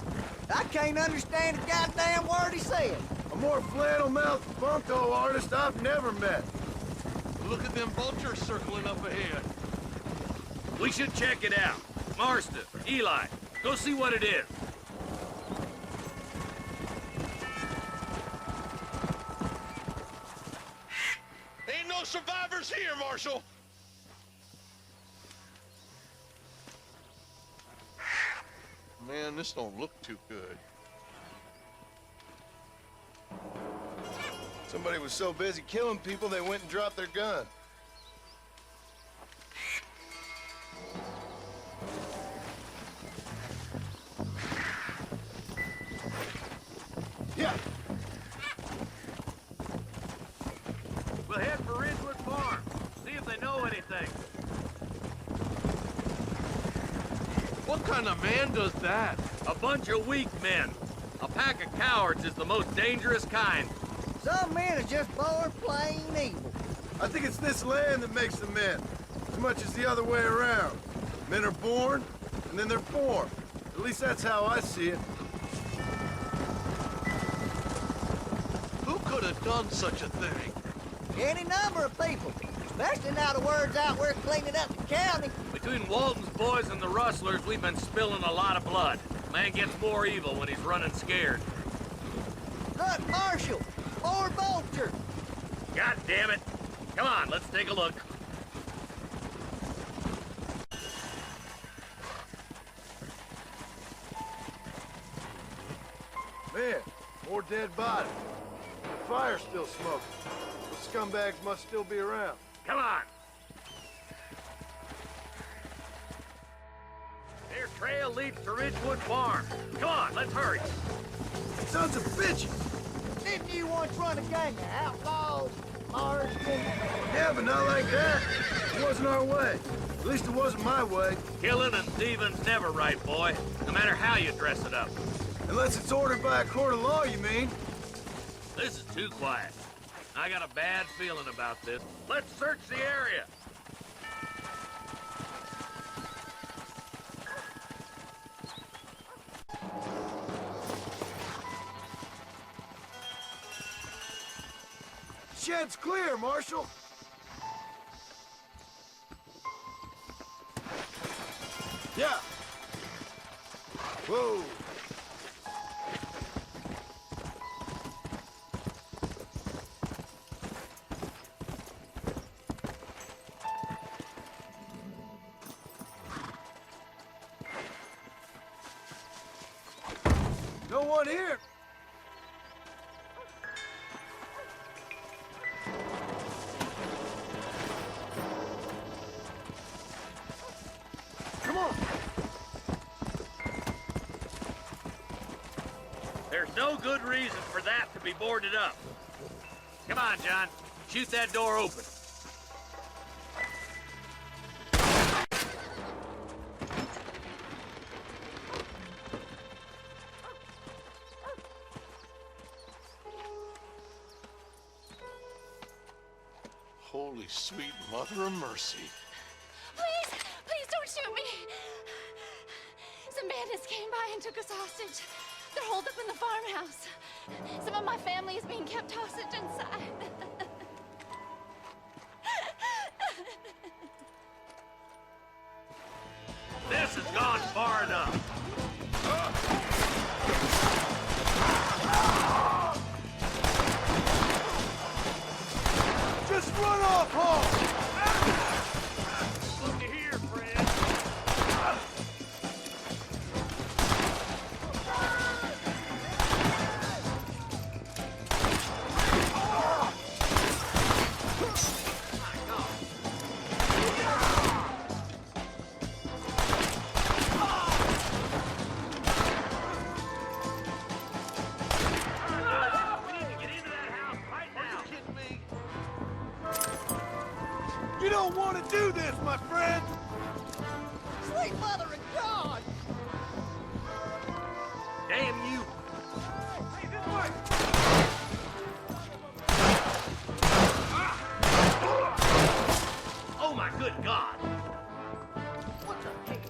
I can't understand a goddamn word he said. A more flannel-mouthed bunko artist I've never met. Look at them vultures circling up ahead. We should check it out. Marston, Eli, go see what it is. Ain't no survivors here, Marshal. Man, this don't look too good. Somebody was so busy killing people, they went and dropped their gun. Yeah. We'll head for Ridgewood Farm. See if they know anything. What kind of man does that? A bunch of weak men. A pack of cowards is the most dangerous kind. Some men are just born plain evil. I think it's this land that makes them men, as much as the other way around. Men are born, and then they're formed. At least that's how I see it. Who could have done such a thing? Any number of people, especially now the word's out we're cleaning up the county. Between Walton's boys and the rustlers, we've been spilling a lot of blood. Man gets more evil when he's running scared. Look, Marshal, more vultures. God damn it. Come on, let's take a look. Man, more dead bodies. The fire's still smoking. The scumbags must still be around. Come on. Their trail leads to Ridgewood Farm. Come on, let's hurry. Sons of bitches! Didn't you once run a gang of outlaws, Marston? Yeah, but not like that. It wasn't our way. At least it wasn't my way. Killing and thieving's never right, boy. No matter how you dress it up. Unless it's ordered by a court of law, you mean? This is too quiet. I got a bad feeling about this. Let's search the area. Shed's clear, Marshal. Yeah. Whoa. No one here. Come on. There's no good reason for that to be boarded up. Come on, John. Shoot that door open. Holy sweet mother of mercy. Please, please don't shoot me. Some bandits came by and took us hostage. They're holed up in the farmhouse. Some of my family is being kept hostage inside. This has gone far enough. Just run off home! Look here, friend. You don't want to do this, my friend! Sweet mother of God! Damn you! Hey, this way! Oh my good God! What the heck?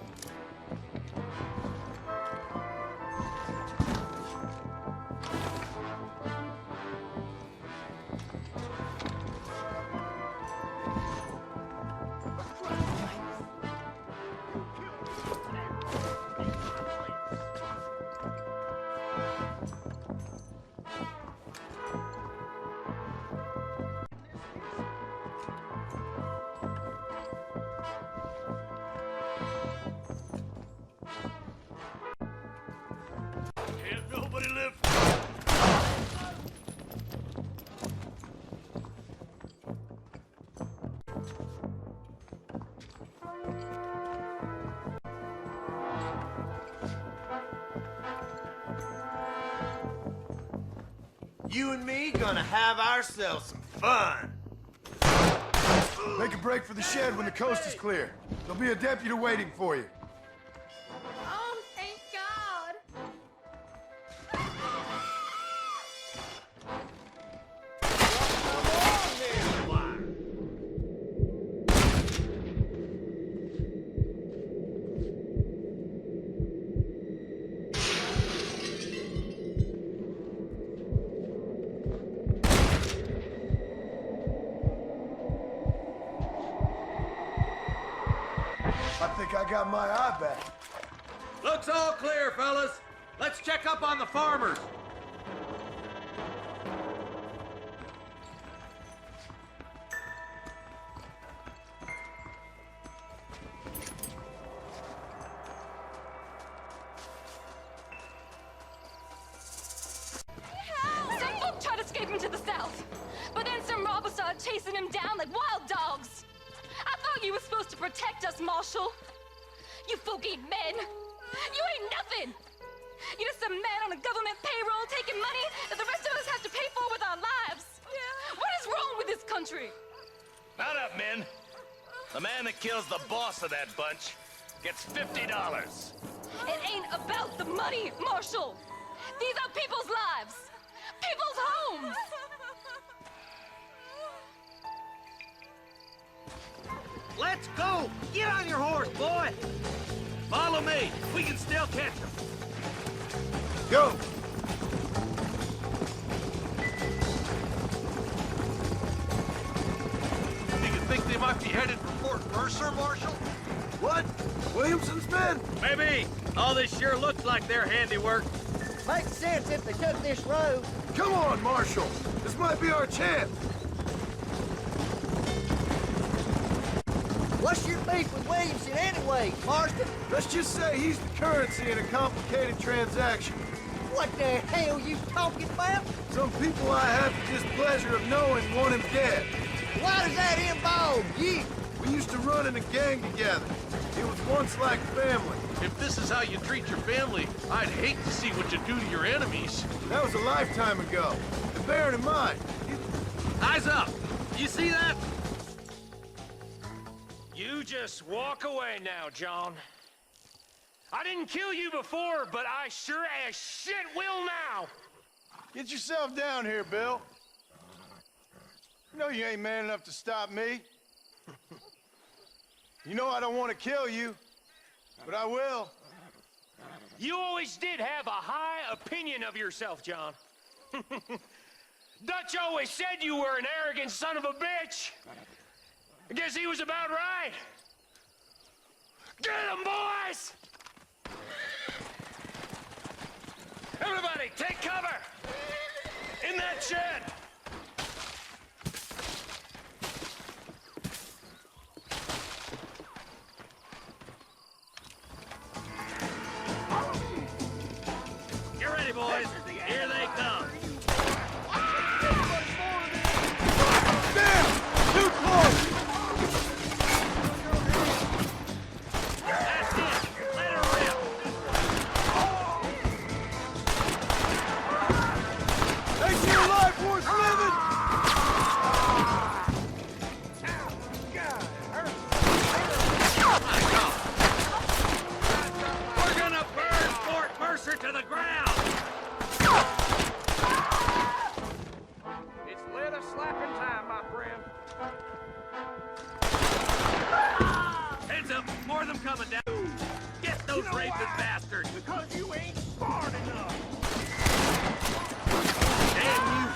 Can't nobody live. You and me gonna have ourselves some fun. Make a break for the shed when the coast is clear. There'll be a deputy waiting for you. Oh, thank God. I think I got my eye back. Looks all clear, fellas. Let's check up on the farmers. Some folk tried escaping to the south, but then some robbers started chasing him down like wild dogs. I thought you were supposed to protect us, Marshal. You folk ain't men. You ain't nothing. You're just a man on a government payroll taking money that the rest of us have to pay for with our lives. What is wrong with this country? Mount up, men. The man that kills the boss of that bunch gets $50. It ain't about the money, Marshal. These are people's lives. People's homes. Let's go! Get on your horse, boy! Follow me. We can still catch them. Go! Do you think they might be headed for Fort Mercer, Marshal? What? Williamson's men? Maybe. All this sure looks like their handiwork. Makes sense if they took this road. Come on, Marshal. This might be our chance. What's your beef with Williamson anyway, Marston? Let's just say he's the currency in a complicated transaction. What the hell you talking about? Some people I have the displeasure of knowing want him dead. Why does that involve you? We used to run in a gang together. It was once like family. If this is how you treat your family, I'd hate to see what you do to your enemies. That was a lifetime ago. And bearing in mind, Eyes up! You see that? You just walk away now, John. I didn't kill you before, but I sure as shit will now. Get yourself down here, Bill. No, you ain't man enough to stop me. You know I don't want to kill you, but I will. You always did have a high opinion of yourself, John. Dutch always said you were an arrogant son of a bitch. I guess he was about right. Get him, boys! Everybody, take cover! In that shed! Get ready, boys. Here they come. Damn! Too close! That's it. Let her rip. Makes your life worth living! We're gonna burn Fort Mercer to the ground. It's lit a slapping time, my friend. Heads up. More of them coming down. Get those rapist bastards. Because you ain't smart enough. Damn you.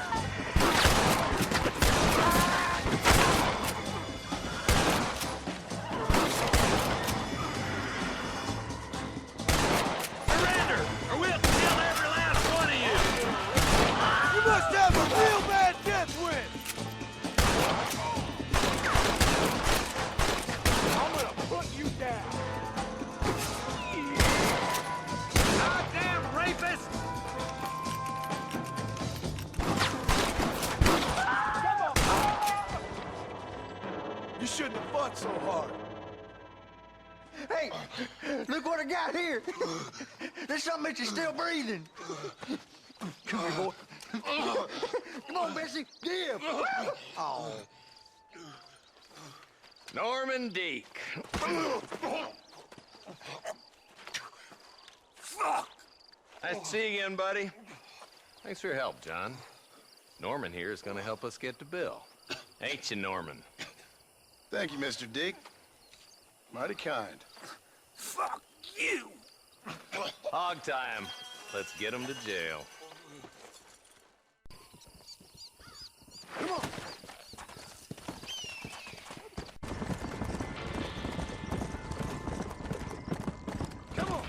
Surrender, or we'll kill every last one of you. You must have a real bad death wish! I'm gonna put you down. Goddamn rapist! You shouldn't have fought so hard. Hey, look what I got here. There's something that you're still breathing. Come here, boy. Come on, Bessie, give. Oh. Norman Deek. Nice to see you again, buddy. Thanks for your help, John. Norman here is going to help us get to Bill. Ain't you, Norman? Thank you, Mr. Dick. Mighty kind. Fuck you. Hog time. Let's get him to jail. Come on. Come on.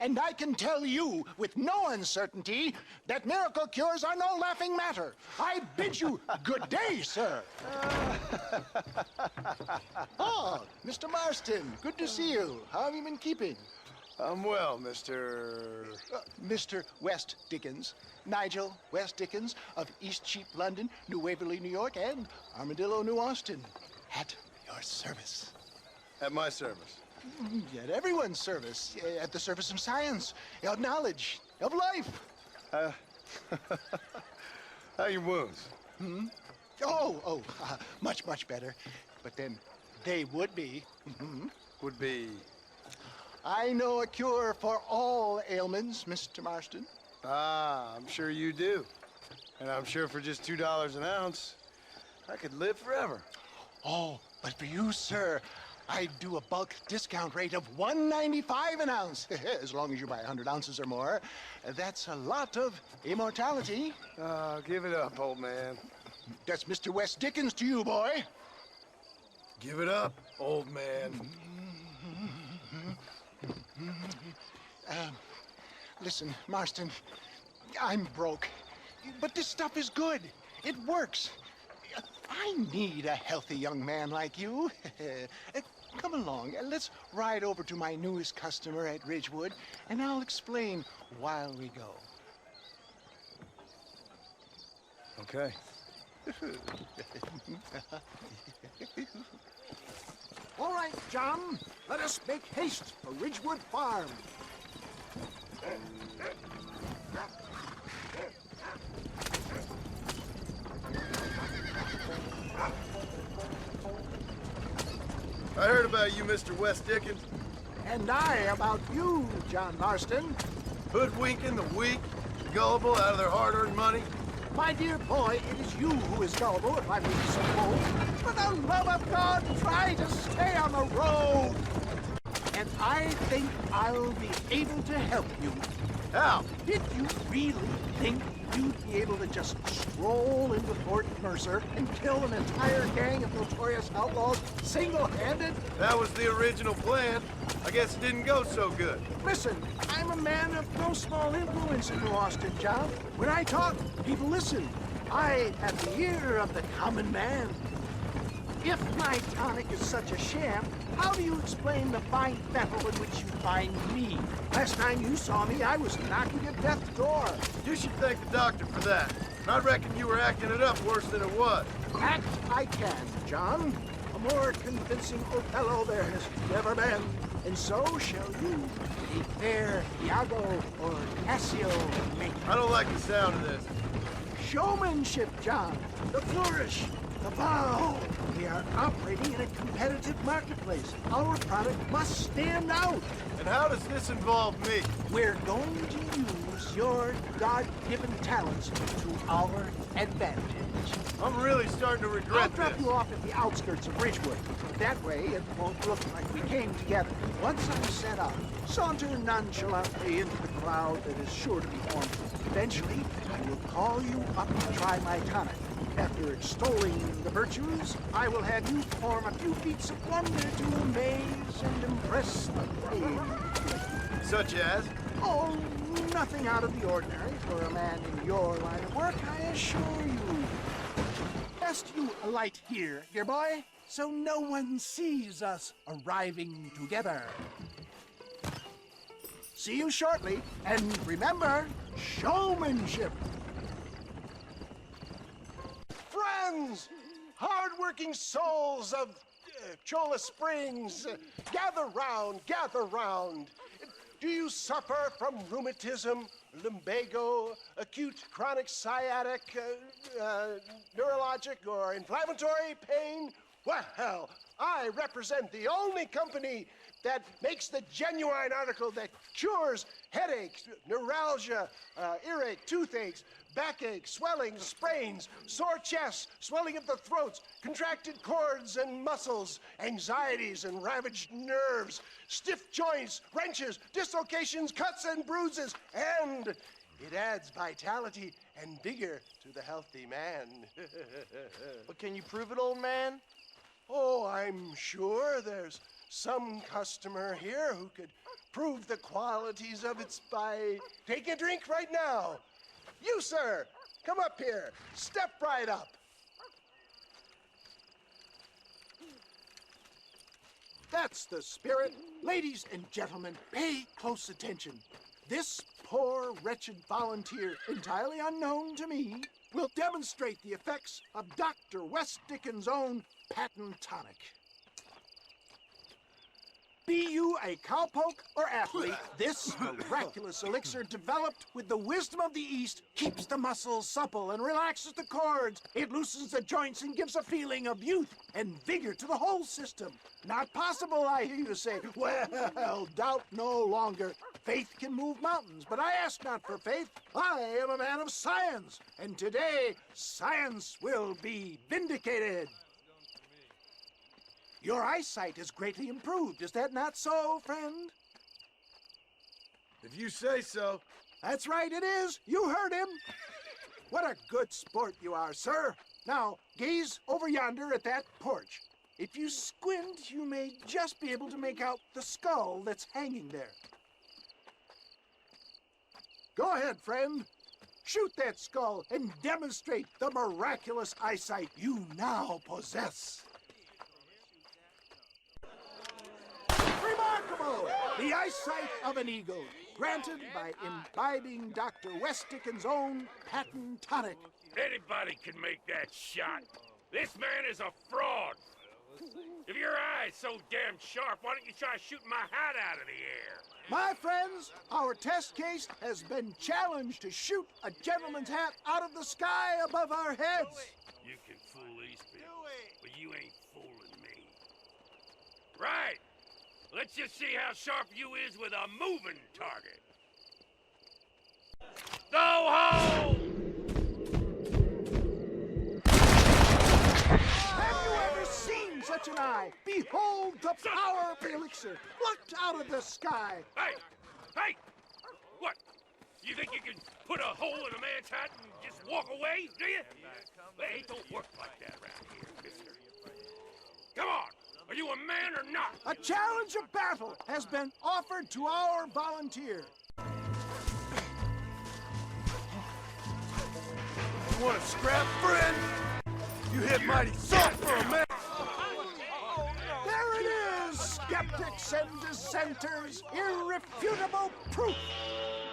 And I can tell you with no uncertainty that miracle cures are no laughing matter. I bid you good day, sir. Oh, Mr. Marston, good to see you. How have you been keeping? I'm well, Mr. Mr. West Dickens. Nigel West Dickens of East Cheap, London, New Waverly, New York, and Armadillo, New Austin. At your service. At my service. At everyone's service. At the service of science, of knowledge, of life. How are your wounds? Much, much better. But then they would be. Would be. I know a cure for all ailments, Mr. Marston. Ah, I'm sure you do. And I'm sure for just $2 an ounce, I could live forever. Oh, but for you, sir, I do a bulk discount rate of $1.95 an ounce, as long as you buy 100 ounces or more. That's a lot of immortality. Give it up, old man. That's Mr. West Dickens to you, boy. Give it up, old man. Listen, Marston, I'm broke, but this stuff is good. It works. I need a healthy young man like you. Come along, let's ride over to my newest customer at Ridgewood, and I'll explain while we go. Okay. All right, John, let us make haste for Ridgewood Farm. I heard about you, Mr. West Dickens. And I about you, John Marston. Hoodwinking the weak, gullible out of their hard-earned money. My dear boy, it is you who is gullible, if I may be so bold. For the love of God, try to stay on the road. And I think I'll be able to help you. How? Did you really think you'd be able to just stroll into Fort Mercer and kill an entire gang of notorious outlaws single-handed? That was the original plan. I guess it didn't go so good. Listen, I'm a man of no small influence in New Austin, John. When I talk, people listen. I have the ear of the common man. If my tonic is such a sham, how do you explain the fine fettle in which you find me? Last time you saw me, I was knocking at death's door. You should thank the doctor for that. I reckon you were acting it up worse than it was. Act I can, John. A more convincing Othello there has never been. And so shall you, a fair Iago or Cassio make. I don't like the sound of this. Showmanship, John. The flourish. The bow. We are operating in a competitive marketplace. Our product must stand out. And how does this involve me? We're going to use your God-given talents to our advantage. I'm really starting to regret I'll drop you off at the outskirts of Ridgewood. That way, it won't look like we came together. Once I'm set up, saunter nonchalantly into the crowd that is sure to be formed. Eventually, I will call you up to try my tonic. After extolling the virtues, I will have you perform a few feats of wonder to amaze and impress the pain. Such as? Oh, nothing out of the ordinary for a man in your line of work, I assure you. Best you alight here, dear boy, so no one sees us arriving together. See you shortly, and remember, showmanship. Friends, hard-working souls of Cholla Springs, gather round, gather round. Do you suffer from rheumatism, lumbago, acute chronic sciatic, neurologic, or inflammatory pain? Well, I represent the only company that makes the genuine article that cures headaches, neuralgia, earache, toothaches, backache, swelling, sprains, sore chests, swelling of the throats, contracted cords and muscles, anxieties and ravaged nerves, stiff joints, wrenches, dislocations, cuts and bruises, and it adds vitality and vigor to the healthy man. But can you prove it, old man? Oh, I'm sure there's some customer here who could prove the qualities of it by taking a drink right now. You, sir, come up here. Step right up. That's the spirit. Ladies and gentlemen, pay close attention. This poor, wretched volunteer, entirely unknown to me, will demonstrate the effects of Dr. West Dickens' own patent tonic. Be you a cowpoke or athlete, this miraculous elixir developed with the wisdom of the East keeps the muscles supple and relaxes the cords. It loosens the joints and gives a feeling of youth and vigor to the whole system. Not possible, I hear you say. Well, doubt no longer. Faith can move mountains, but I ask not for faith. I am a man of science, and today science will be vindicated. Your eyesight has greatly improved. Is that not so, friend? If you say so. That's right, it is. You heard him. What a good sport you are, sir. Now, gaze over yonder at that porch. If you squint, you may just be able to make out the skull that's hanging there. Go ahead, friend. Shoot that skull and demonstrate the miraculous eyesight you now possess. Remarkable! The eyesight of an eagle, granted by imbibing Dr. West Dickens' own patent tonic. Anybody can make that shot. This man is a fraud. If your eye's so damn sharp, why don't you try shooting my hat out of the air? My friends, our test case has been challenged to shoot a gentleman's hat out of the sky above our heads. You can fool these people, but you ain't fooling me. Let's just see how sharp you is with a moving target. Go home! Have you ever seen such an eye? Behold the power of the elixir, plucked out of the sky. Hey! Hey! What? You think you can put a hole in a man's hat and just walk away, do you? Hey, it don't work like that around here, mister. Come on! Are you a man or not? A challenge of battle has been offered to our volunteer. You want to scrap, friend? You hit mighty soft for a man. There it is, skeptics and dissenters, irrefutable proof.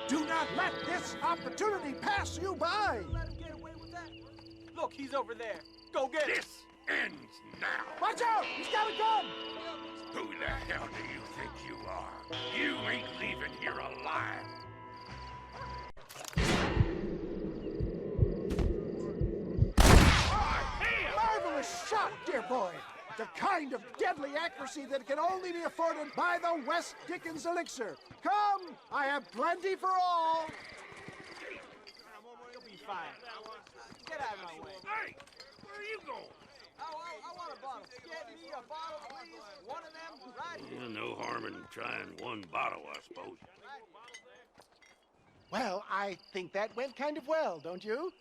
Do not let this opportunity pass you by. Let him get away with that. Look, he's over there. Go get him. This ends now. Watch out! He's got a gun! Who the hell do you think you are? You ain't leaving here alive. Marvelous shot, dear boy. The kind of deadly accuracy that can only be afforded by the West Dickens elixir. Come, I have plenty for all. You'll be fine. Get out of my way. Hey, where are you going? I want a bottle. Get me a bottle, please. One of them right here. Yeah, no harm in trying one bottle, I suppose. Well, I think that went kind of well, don't you?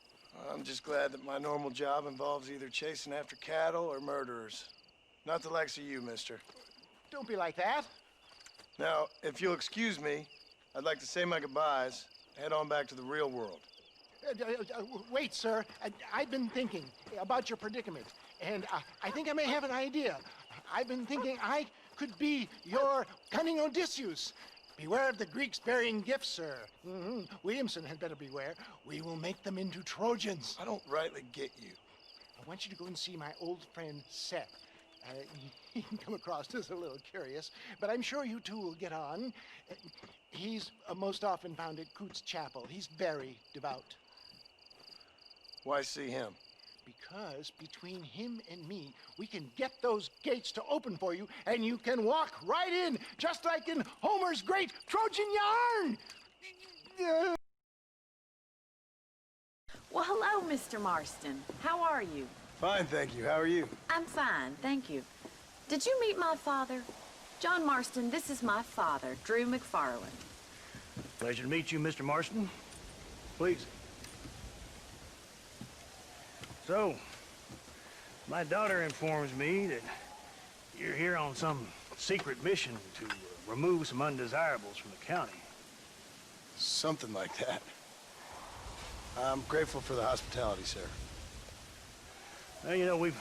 I'm just glad that my normal job involves either chasing after cattle or murderers. Not the likes of you, mister. Don't be like that. Now, if you'll excuse me, I'd like to say my goodbyes, head on back to the real world. Wait, sir. I've been thinking about your predicament, and I think I may have an idea. I've been thinking I could be your cunning Odysseus. Beware of the Greeks bearing gifts, sir. Williamson had better beware. We will make them into Trojans. I don't rightly get you. I want you to go and see my old friend Seth. He can come across as a little curious, but I'm sure you two will get on. He's most often found at Coots Chapel. He's very devout. Why see him? Because between him and me, we can get those gates to open for you, and you can walk right in, just like in Homer's great Trojan yarn! Well, hello, Mr. Marston. How are you? Fine, thank you. How are you? I'm fine, thank you. Did you meet my father? John Marston, this is my father, Drew McFarland. Pleasure to meet you, Mr. Marston. Please. So, my daughter informs me that you're here on some secret mission to remove some undesirables from the county. Something like that. I'm grateful for the hospitality, sir. Well, you know, we've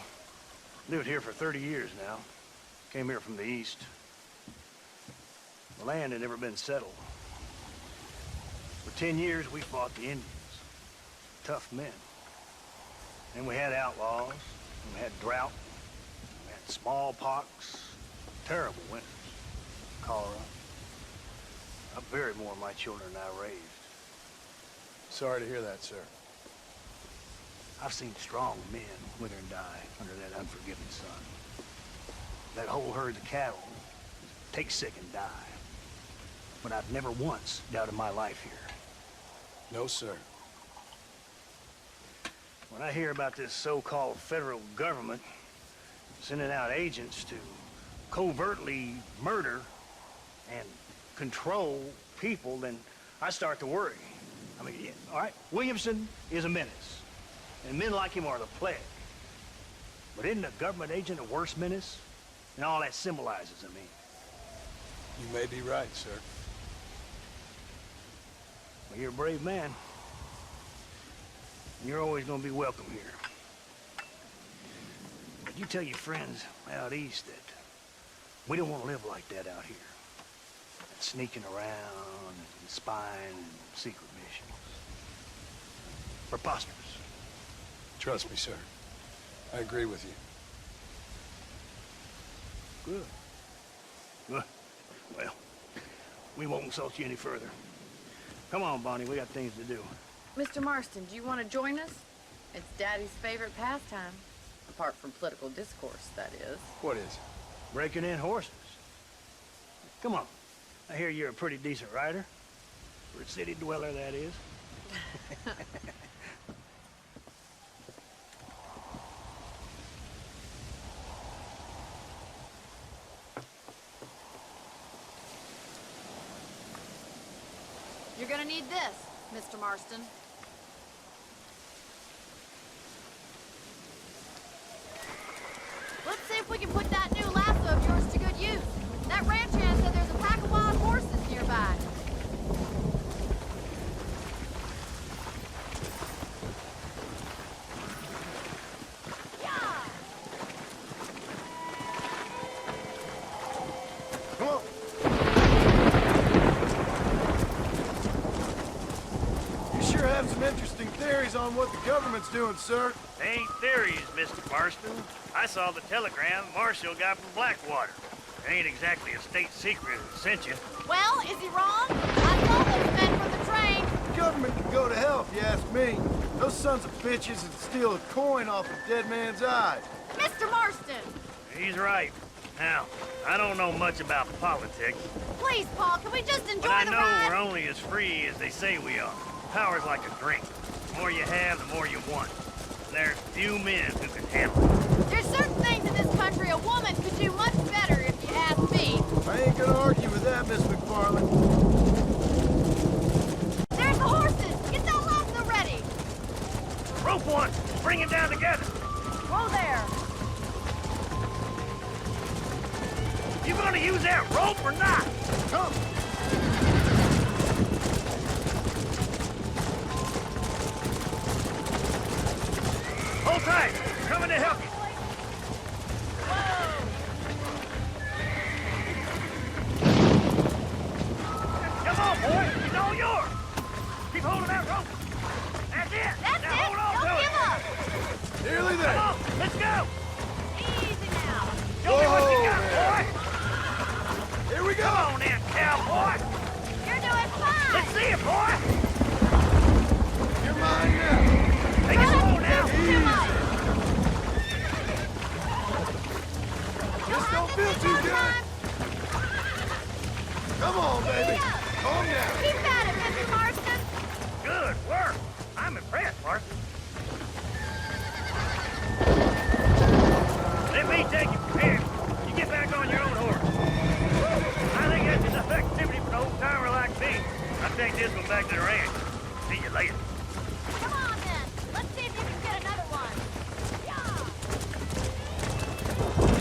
lived here for 30 years now. Came here from the east. The land had never been settled. For 10 years, we fought the Indians. Tough men. And we had outlaws, and we had drought, we had smallpox, terrible winters, cholera. I buried more of my children than I raised. Sorry to hear that, sir. I've seen strong men wither and die under that unforgiving sun. That whole herd of cattle take sick and die. But I've never once doubted my life here. No, sir. When I hear about this so-called federal government sending out agents to covertly murder and control people, then I start to worry. I mean, yeah, all right, Williamson is a menace, and men like him are the plague. But isn't a government agent a worse menace? And all that symbolizes, I mean. You may be right, sir. Well, you're a brave man. And you're always going to be welcome here. But you tell your friends out east that we don't want to live like that out here. Sneaking around and spying and secret missions. Preposterous. Trust me, sir. I agree with you. Good. Good. Well, we won't insult you any further. Come on, Bonnie, we got things to do. Mr. Marston, do you want to join us? It's Daddy's favorite pastime. Apart from political discourse, that is. What is? Breaking in horses. Come on. I hear you're a pretty decent writer. For a city dweller, that is. You're gonna need this, Mr. Marston. Let's see if we can put that new lasso of yours to good use. That ranch hand said there's a pack of wild horses nearby. Come on. You sure have some interesting theories on what the government's doing, sir. They ain't theories, Mr. Marston. I saw the telegram Marshall got from Blackwater. It ain't exactly a state secret that sent you. Well, is he wrong? I saw those men from the train. The government can go to hell if you ask me. Those sons of bitches would steal a coin off a dead man's eye. Mr. Marston! He's right. Now, I don't know much about politics. Please, Paul, can we just enjoy But I the know ride? we're only as free as they say we are. Power's like a drink. The more you have, the more you want. And there's few men who can handle it. There's certain things in this country a woman could do much better, if you ask me. I ain't gonna argue with that, Miss McFarland. There's the horses! Get that lasso ready! Rope one! Bring it down together! Whoa there! You gonna use that rope or not? Come! Hold tight! Coming to help you! Come on, boy! It's all yours! Keep holding that rope! That's it! That's now it! hold on Don't to give it! up! Nearly there! Come on! Let's go! Easy now! Show me what you got, Whoa, boy! Here we go! Come on in, cowboy! You're doing fine! Let's see it, boy! You're mine now! Take it slow now! Easy! You'll This have don't this feel in too no good. time. Come on, baby! Calm down! Keep at it, Mr. Marston! Good work! I'm impressed, Marston. Let me take you from here. You get back on your own horse. I think that's enough activity for an old-timer like me. I'll take this one back to the ranch. See you later. Come on, then. Let's see if you can get another one.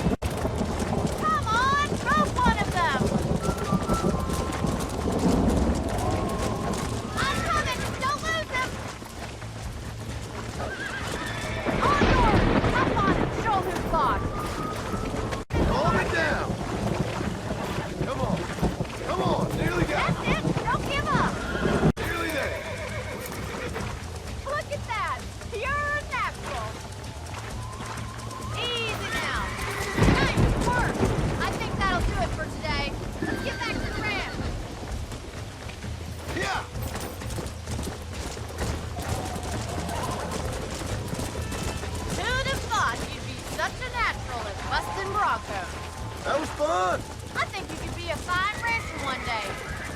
Come on! Rope one of them! I'm coming! Don't lose him! On yours! Hop on it! Show him who's boss! Calm it down! Come on! Come on! Nearly got it! That's it! Don't give up! Nearly there! Look at that! Pure natural! Easy now! Nice work! I think that'll do it for today. Let's get back to the ranch! Yeah! Who'd have thought you'd be such a natural at busting broncos? That was fun! I think you could be a fine rancher one day.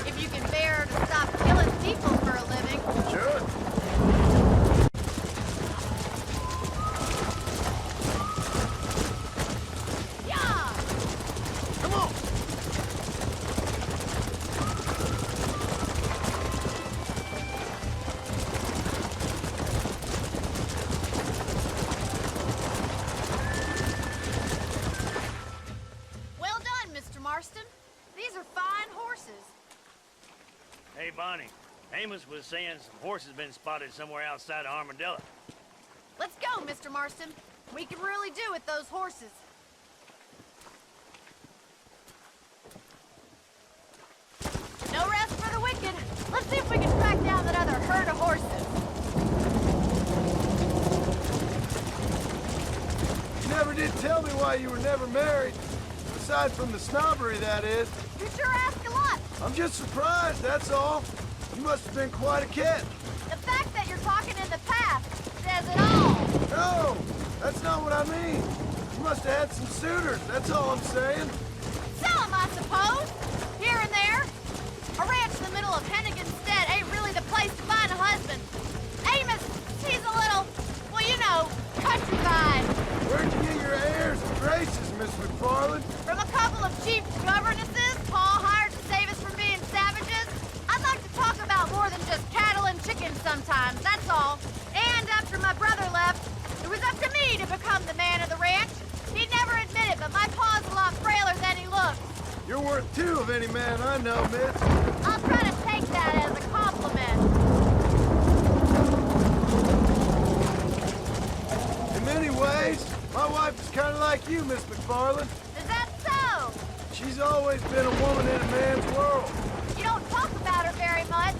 If you can bear to stop killing people for a living. Sure. Yeah! Come on! Well done, Mr. Marston. These are fine horses. Hey, Bonnie. Amos was saying some horses been spotted somewhere outside of Armadillo. Let's go, Mr. Marston. We can really do with those horses. No rest for the wicked. Let's see if we can track down that other herd of horses. You never did tell me why you were never married. Aside from the snobbery, that is. You sure ask a lot. I'm just surprised, that's all. You must have been quite a catch. The fact that you're talking in the past says it all. No, that's not what I mean. You must have had some suitors, that's all I'm saying. Some, I suppose. Here McFarland? From a couple of chief governesses Paul hired to save us from being savages, I'd like to talk about more than just cattle and chickens sometimes, that's all. And after my brother left, it was up to me to become the man of the ranch. He'd never admit it, but my paw's a lot frailer than he looks. You're worth two of any man I know, miss. I'll try to take that as a compliment. In many ways, my wife is kind of like you, Miss McFarland. Is that so? She's always been a woman in a man's world. You don't talk about her very much.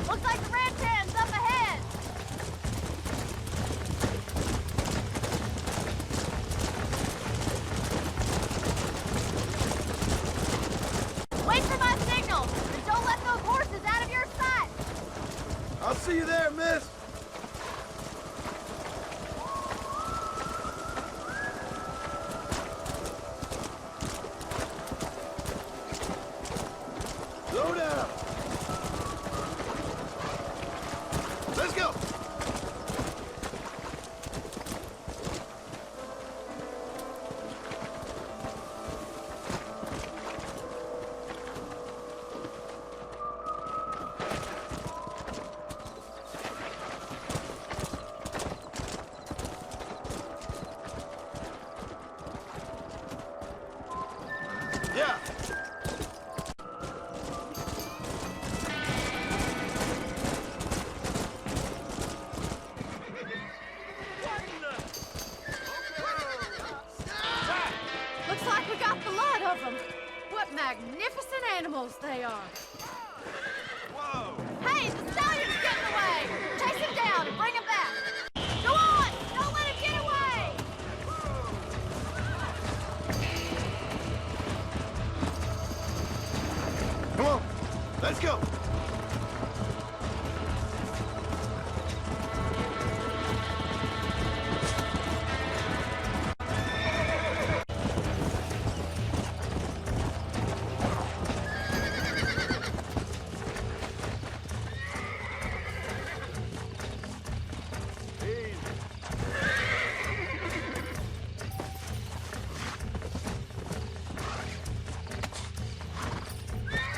Looks like the ranch hand's up ahead. Wait for my signal, and don't let those horses out of your sight. I'll see you there, miss. Slow down. Let's go. Yeah. Looks like we got the lot of them. What magnificent animals they are. Whoa. Hey, the stallion's getting away. Chase him down and bring him back. Go on! Don't let him get away! Come on. Let's go.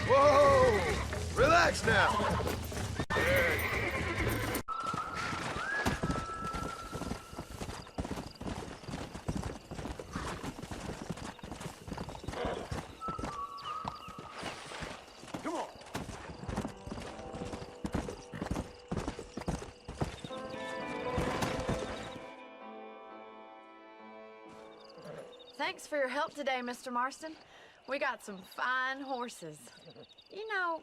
Whoa! Relax now. Come on. Thanks for your help today, Mr. Marston. We got some fine horses. You know,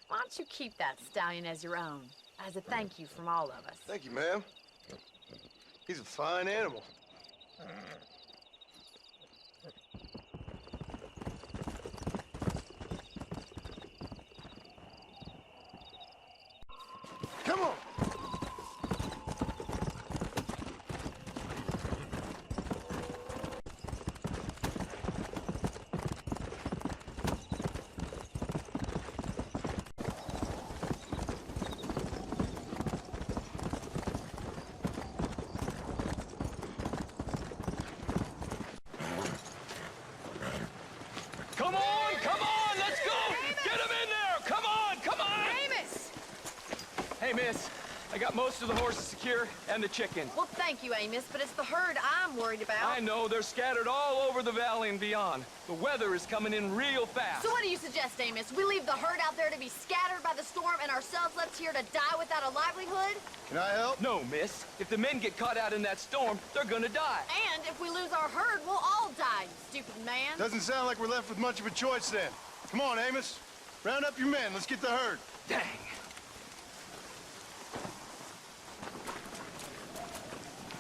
why don't you keep that stallion as your own, as a thank you from all of us? Thank you, ma'am. He's a fine animal. Come on. Come on, let's go! Get him in there! Come on! Amos! Hey, miss. I got most of the horses secure and the chicken. Well, thank you, Amos, but it's the herd I'm worried about. I know, they're scattered all over the valley and beyond. The weather is coming in real fast. So what do you suggest, Amos? We leave the herd out there to be scattered by the storm and ourselves left here to die without a livelihood? Can I help? No, miss. If the men get caught out in that storm, they're gonna die. And if we lose our herd, we'll all die, you stupid man. Doesn't sound like we're left with much of a choice then. Come on, Amos. Round up your men. Let's get the herd. Dang.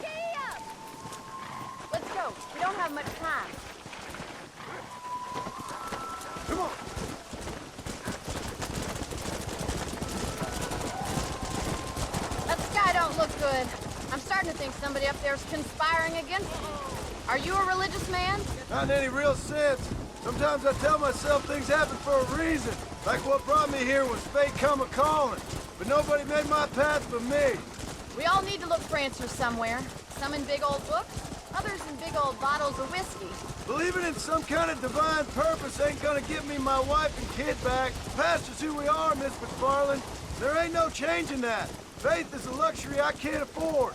Giddy up! Let's go. We don't have much time. Come on. That sky don't look good. I'm starting to think somebody up there is conspiring against me. Are you a religious man? Not in any real sense. Sometimes I tell myself things happen for a reason. Like what brought me here was fate come a-calling. But nobody made my path but me. We all need to look for answers somewhere. Some in big old books, Others in big old bottles of whiskey. Believing in some kind of divine purpose ain't gonna give me my wife and kid back. Past is who we are, Miss McFarland. There ain't no changing that. Faith is a luxury I can't afford.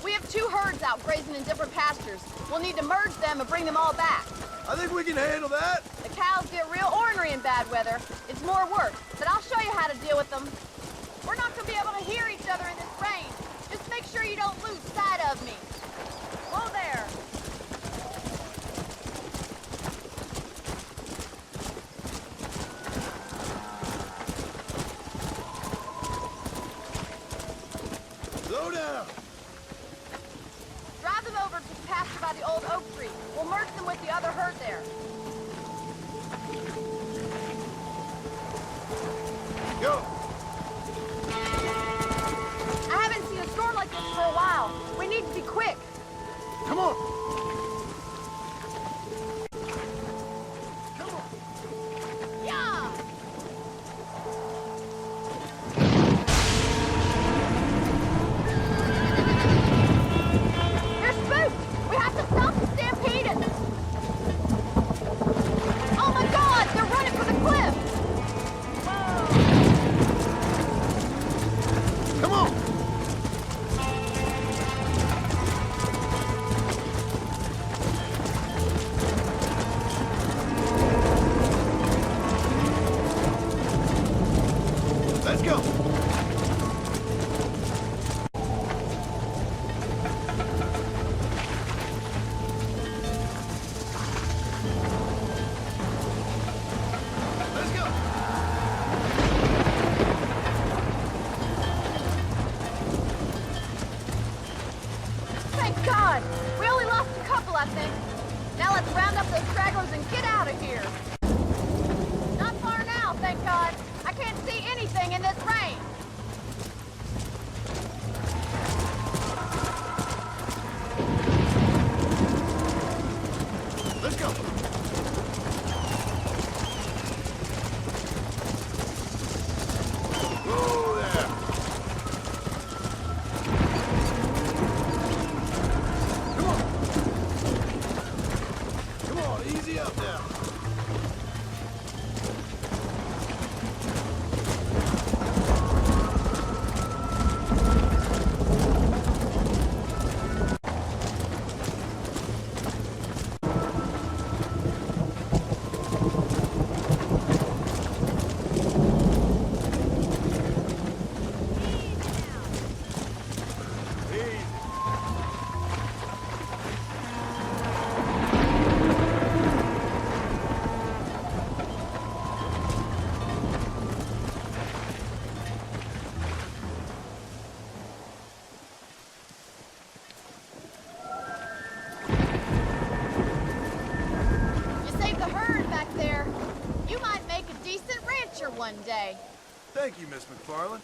We have 2 herds out grazing in different pastures. We'll need to merge them and bring them all back. I think we can handle that. The cows get real ornery in bad weather. It's more work, but I'll show you how to deal with them. We're not gonna be able to hear each other in this rain. Just make sure you don't lose sight of me. Whoa there. Slow down. Drive them over to the pasture by the old oak tree. We'll merge them with the other herd there. Go. I haven't seen a storm like this for a while. We need to be quick. Come on. Yeah! They're spooked! We have to stop the stampeding! Oh my God! They're running for the cliff! Come on. Let's go. Let's go. Thank God! We only lost a couple, I think. Now let's round up those stragglers and get out of here. Not far now, thank God. I can't see anything in this rain. Let's go. Whoa there. Come on, easy up now. You saved the herd back there. You might make a decent rancher one day. Thank you, Miss McFarland.